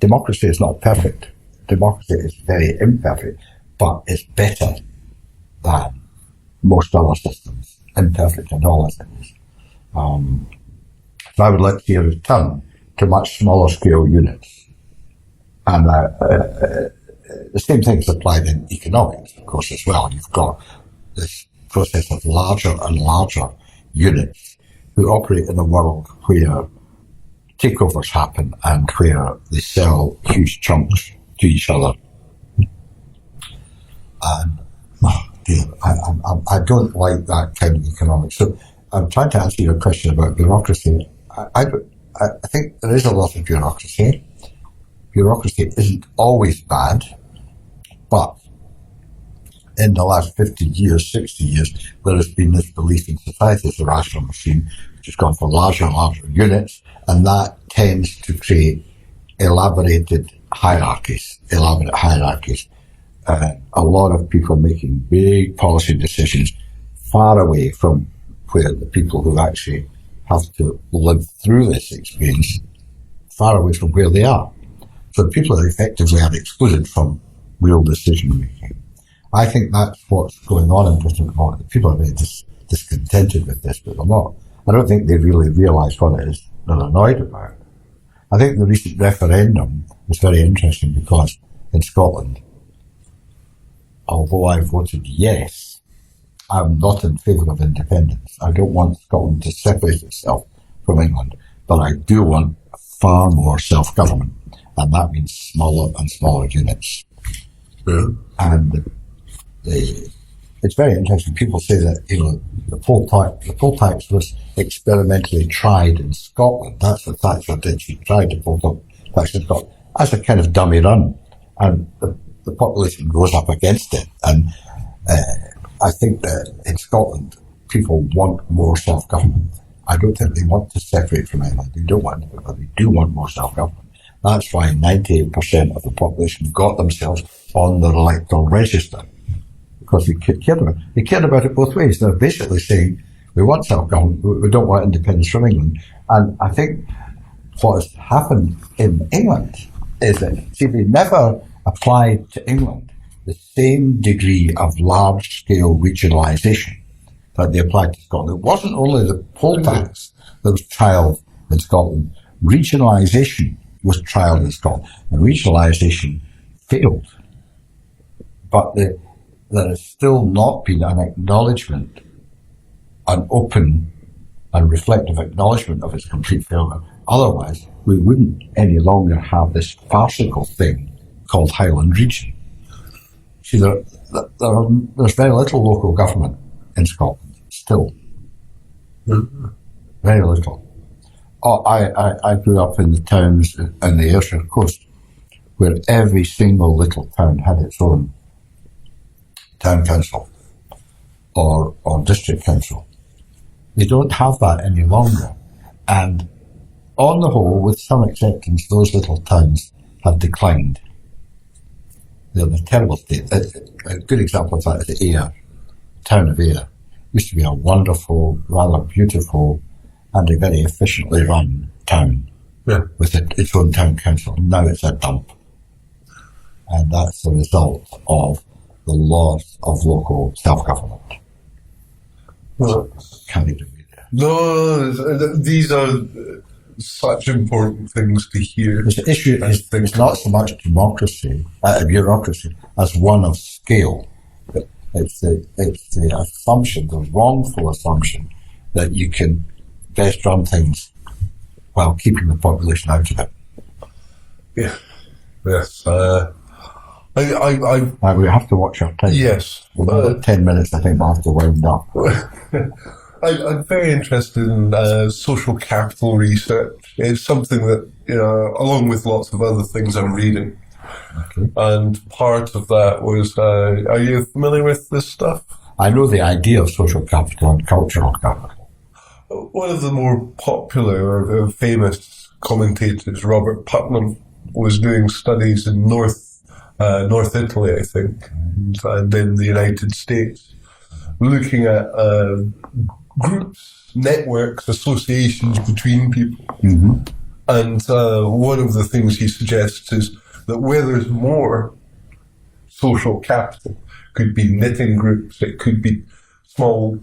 Democracy is not perfect. Democracy is very imperfect, but it's better than most other systems, imperfect and all as it is. So I would like to see a return to much smaller scale units. And the same thing is applied in economics, of course, as well. You've got this process of larger and larger units who operate in a world where takeovers happen and where they sell huge chunks to each other. And I don't like that kind of economics. So I'm trying to answer your question about bureaucracy. I think there is a lot of bureaucracy. Bureaucracy isn't always bad, but in the last 50 years, 60 years, there has been this belief in society as a rational machine, which has gone for larger and larger units, and that tends to create elaborate hierarchies. A lot of people making big policy decisions far away from where the people who actually have to live through this experience, far away from where they are. So people are effectively excluded from real decision making. I think that's what's going on in Britain at the moment. People are very discontented with this, but they're not. I don't think they really realise what it is they're annoyed about. I think the recent referendum was very interesting because in Scotland, although I voted yes, I'm not in favour of independence. I don't want Scotland to separate itself from England, but I do want far more self-government, and that means smaller and smaller units. Yeah. And it's very interesting. People say that, the poll tax was experimentally tried in Scotland. That's what Thatcher did. She tried the poll tax in Scotland as a kind of dummy run, and the population rose up against it. And I think that in Scotland, people want more self-government. I don't think they want to separate from England. They don't want to, but they do want more self-government. That's why 98% of the population got themselves on the electoral register, because they cared about it both ways. They're basically saying, we want self-government, but we don't want independence from England. And I think what has happened in England is that, they never applied to England the same degree of large-scale regionalisation that they applied to Scotland. It wasn't only the poll tax that was trialled in Scotland. Regionalisation was trialled in Scotland, and regionalisation failed. But there has still not been an acknowledgement, an open and reflective acknowledgement of its complete failure. Otherwise, we wouldn't any longer have this farcical thing called Highland Region. See, there's very little local government in Scotland, still. Mm-hmm. Very little. I grew up in the towns in the Ayrshire coast, where every single little town had its own town council or district council. They don't have that any longer. And on the whole, with some exceptions, those little towns have declined. They're in a terrible state. A good example of that is Ayr, town of Ayr. Used to be a wonderful, rather beautiful, and a very efficiently run town, with its own town council. Now it's a dump. And that's the result of the laws of local self-government. Well, Carried away there. no, these are such important things to hear. The issue is it's not so much bureaucracy, as one of scale. It's the assumption, the wrongful assumption, that you can best run things while keeping the population out of it. Yeah. Yes. We have to watch our time. Yes. About 10 minutes, I think we'll have to wind up. I'm very interested in social capital research. It's something that, along with lots of other things I'm reading. Okay. And part of that was, are you familiar with this stuff? I know the idea of social capital and cultural capital. One of the more popular or famous commentators, Robert Putnam, was doing studies in North Italy, I think, and in the United States, looking at groups, networks, associations between people. Mm-hmm. And one of the things he suggests is that where there's more social capital, could be knitting groups, it could be small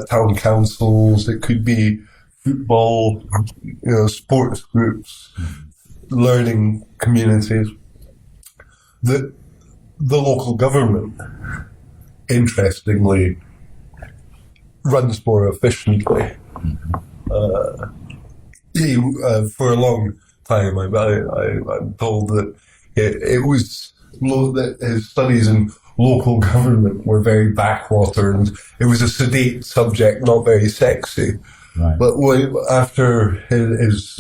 town councils, it could be football, sports groups, learning communities, that the local government, interestingly, runs more efficiently. For a long time, I'm told that it was that his studies in local government were very backwater, and it was a sedate subject, not very sexy. Right. But after his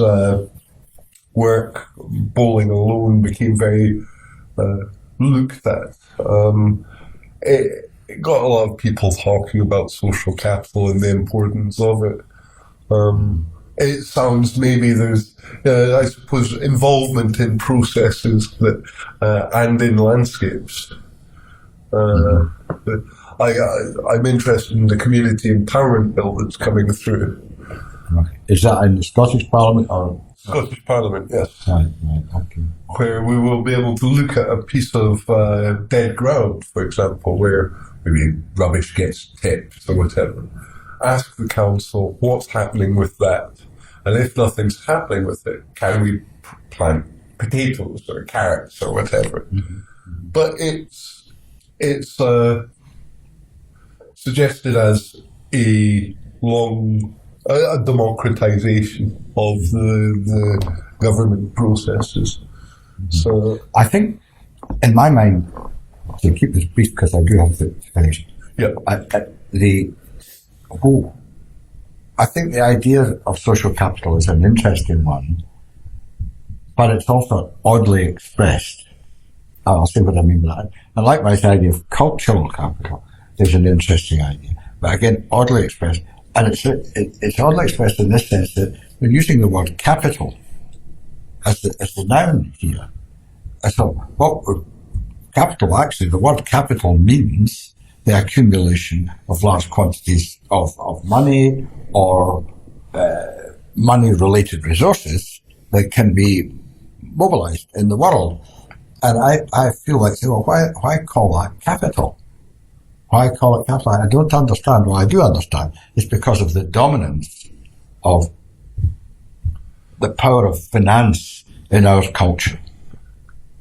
work, Bowling Alone became very looked at. It got a lot of people talking about social capital and the importance of it. It sounds maybe there's, I suppose, involvement in processes that and in landscapes. I'm interested in the community empowerment bill that's coming through. Is that in the Scottish Parliament or? Scottish Parliament, yes. Right, okay. Where we will be able to look at a piece of dead ground, for example, where maybe rubbish gets tipped or whatever. Ask the council what's happening with that. And if nothing's happening with it, can we plant potatoes or carrots or whatever? Mm-hmm. But it's suggested as a democratization of the government processes. Mm-hmm. So I think, in my mind, to keep this brief because I do have to finish. Yeah. I think the idea of social capital is an interesting one, but it's also oddly expressed. I'll see what I mean by that. And likewise, the idea of cultural capital is an interesting idea, but again, oddly expressed. And it's oddly expressed in this sense that we're using the word capital as the noun here. So, capital, actually, the word capital means the accumulation of large quantities of money or money-related resources that can be mobilized in the world. And I feel like, why call that capital? Why call it capital? I don't understand. Well, I do understand. It's because of the dominance of the power of finance in our culture.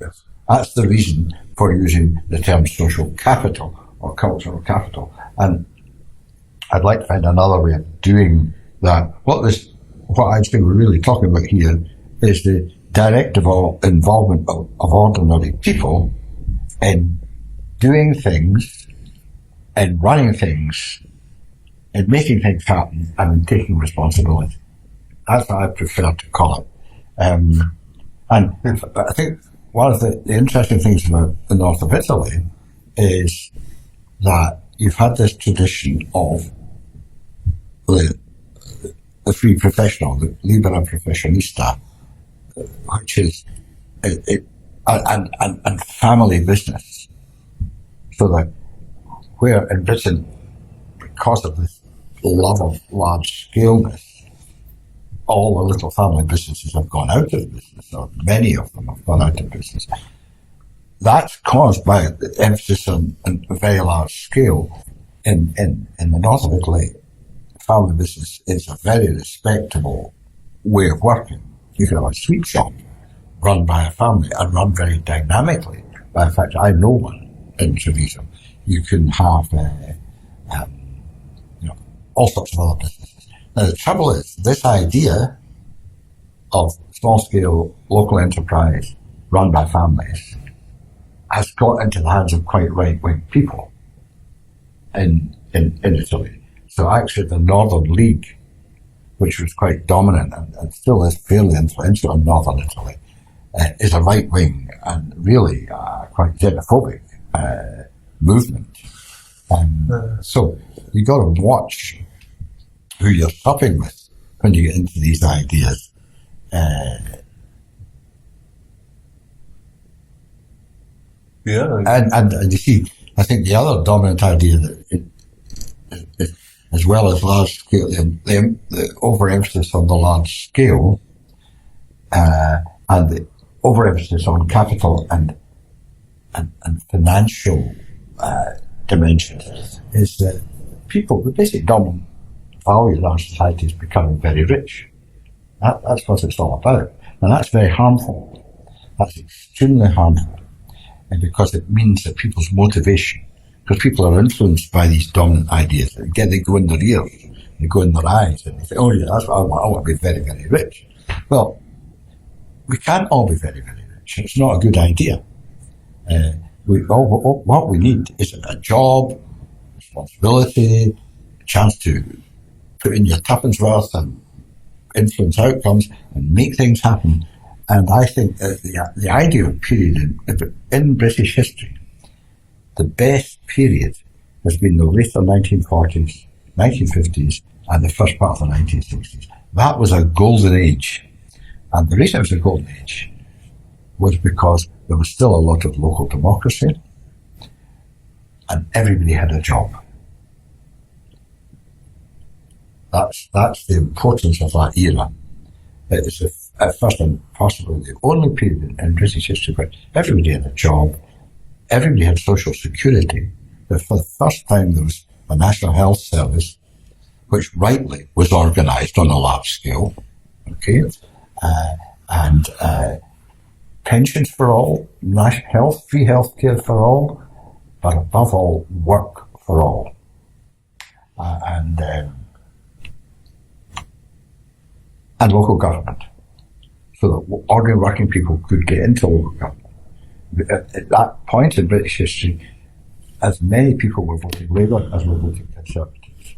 yes. That's the reason for using the term social capital or cultural capital. And I'd like to find another way of doing that. What I think we're really talking about here is the direct involvement of ordinary people in doing things, in running things, in making things happen, and in taking responsibility. That's what I prefer to call it. And I think one of the interesting things about the north of Italy is that you've had this tradition of the free professional, the libera professionista, which is and family business. So that where in Britain, because of this love of large scaleness, all the little family businesses have gone out of business, or many of them have gone out of business. that's caused by the emphasis on a very large scale. In the north of Italy, family business is a very respectable way of working. You can have a sweet shop run by a family and run very dynamically. In fact, I know one in Treviso. You can have all sorts of other businesses. Now, the trouble is, this idea of small-scale local enterprise run by families has got into the hands of quite right-wing people in Italy. So actually, the Northern League, which was quite dominant and still is fairly influential in Northern Italy, is a right-wing and really quite xenophobic movement. So you got to watch who you're supping with when you get into these ideas. And you see, I think the other dominant idea that as well as large scale, the overemphasis on the large scale, and the overemphasis on capital and financial dimensions, is that people, the basic dominant value in our society is becoming very rich. That's what it's all about. And that's very harmful. That's extremely harmful. And because it means that people's motivation, because people are influenced by these dominant ideas, they go in their ears, they go in their eyes, and they say, oh yeah, that's what I want to be very, very rich. Well, we can't all be very, very rich. It's not a good idea. What we need is a job, responsibility, a chance to put in your tuppence worth and influence outcomes and make things happen. And I think the ideal period in British history, the best period has been the later 1940s, 1950s, and the first part of the 1960s. That was a golden age. And the reason it was a golden age was because there was still a lot of local democracy and everybody had a job. That's the importance of that era. It is at first and possibly the only period in British history where everybody had a job, everybody had social security, but for the first time there was a National Health Service, which rightly was organised on a large scale, okay, and pensions for all, free health care for all, but above all, work for all. And local government, so that ordinary working people could get into local government. At that point in British history, as many people were voting Labour as were voting Conservatives.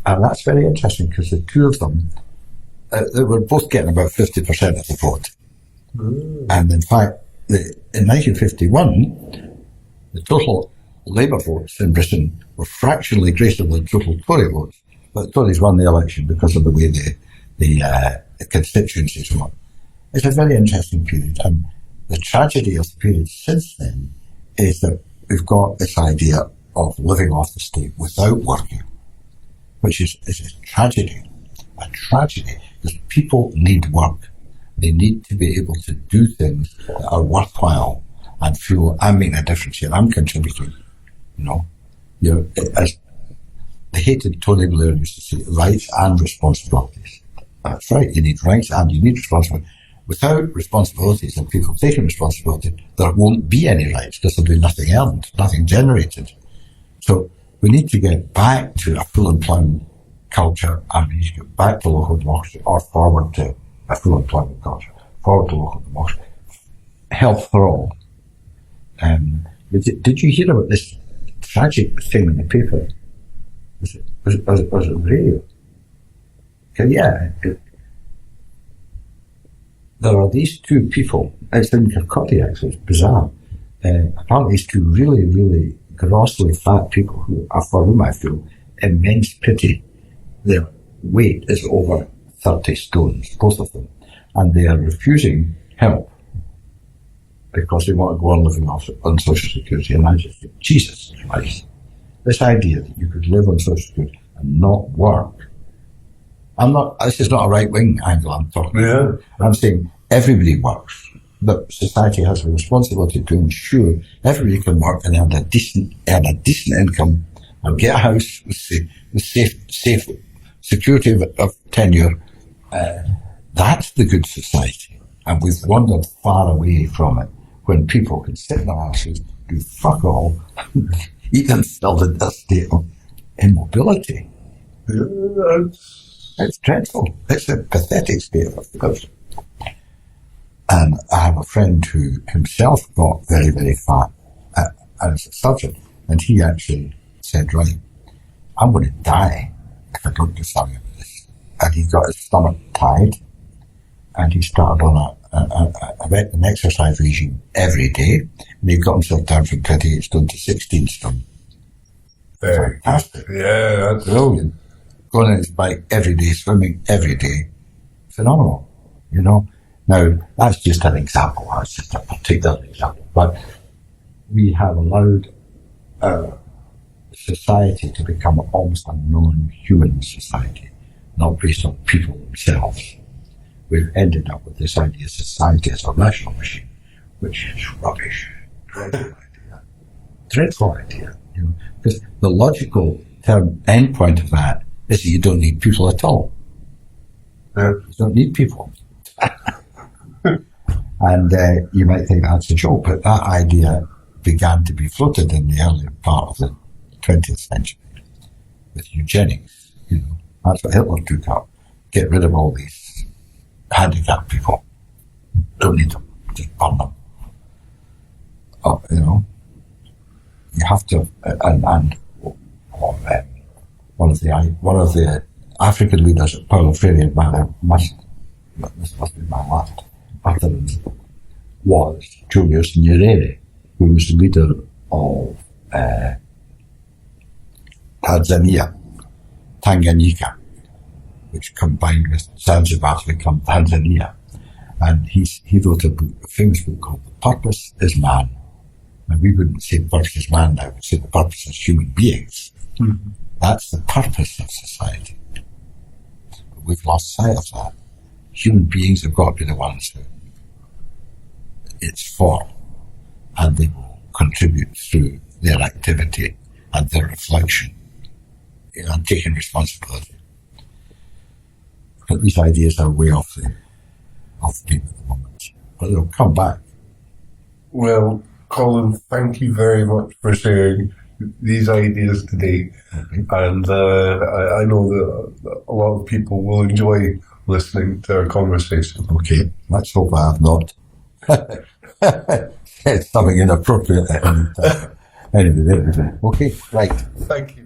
And that's very interesting because the two of them, they were both getting about 50% of the vote. And in fact, in 1951, the total Labour votes in Britain were fractionally greater than total Tory votes. But the Tories won the election because of the way the constituencies were. It's a very interesting period, and the tragedy of the period since then is that we've got this idea of living off the state without working, which is a tragedy, because people need work. They need to be able to do things that are worthwhile and feel I'm making a difference here, I'm contributing. As the hated Tony Blair used to say, rights and responsibilities. That's right, you need rights and you need responsibility. Without responsibilities and people taking responsibility, there won't be any rights because there'll be nothing earned, nothing generated. So we need to get back to a full employment culture, and we need to get back to local democracy, or forward to a full employment culture, forward to local democracy. Health for all. Did you hear about this tragic thing in the paper? Was it radio? Yeah. There are these two people, it's in Kirkwood actually, it's bizarre. Apparently these two really, really grossly fat people for whom I feel immense pity. Their weight is over 30 stones, both of them. And they are refusing help because they want to go on living on Social Security. And I just think, Jesus Christ, this idea that you could live on Social Security and not work. This is not a right-wing angle I'm talking about. I'm saying everybody works. that society has a responsibility to ensure everybody can work and earn a decent income and get a house with safe security of tenure. That's the good society. And we've wandered far away from it when people can sit in their houses, do fuck all, eat themselves in a state of immobility. It's dreadful. It's a pathetic state of affairs. And I have a friend who himself got very, very fat as a surgeon, and he actually said, right, I'm going to die if I don't do something with this. And he got his stomach tied, and he started on an exercise regime every day, and he got himself down from 28 stone to 16 stone. Very Fantastic. Yeah, that's Brilliant. Going on his bike every day, swimming every day. Phenomenal, you know. Now, that's just an example. That's just a particular example. But we have allowed our society to become almost a non-human society, not based on people themselves. We've ended up with this idea of society as a rational machine, which is rubbish. Dreadful idea. You know, because the logical end point of that is that you don't need people at all. yeah. You don't need people. And you might think that's a joke, but that idea began to be floated in the early part of the 20th century with eugenics. You know, that's what Hitler took up. Get rid of all these handicapped people. Don't need them. Just burn them. You know, you have to. One of the African leaders at Parliamentarian Manor this must be my last pattern, was Julius Nyerere, who was the leader of Tanganyika, which combined with Zanzibar to become Tanzania. And he wrote a famous book called The Purpose is Man. And we wouldn't say the purpose is man now, we'd say the purpose is human beings. Mm-hmm. That's the purpose of society. But we've lost sight of that. Human beings have got to be the ones who it's for, and they will contribute through their activity and their reflection and taking responsibility. But these ideas are way off the beat at the moment, but they'll come back. Well, Colin, thank you very much for sharing these ideas today. Okay. And I know that a lot of people will enjoy listening to our conversation. Okay, let's hope I have not said something inappropriate. Anyway, there we go. Okay, right. Thank you.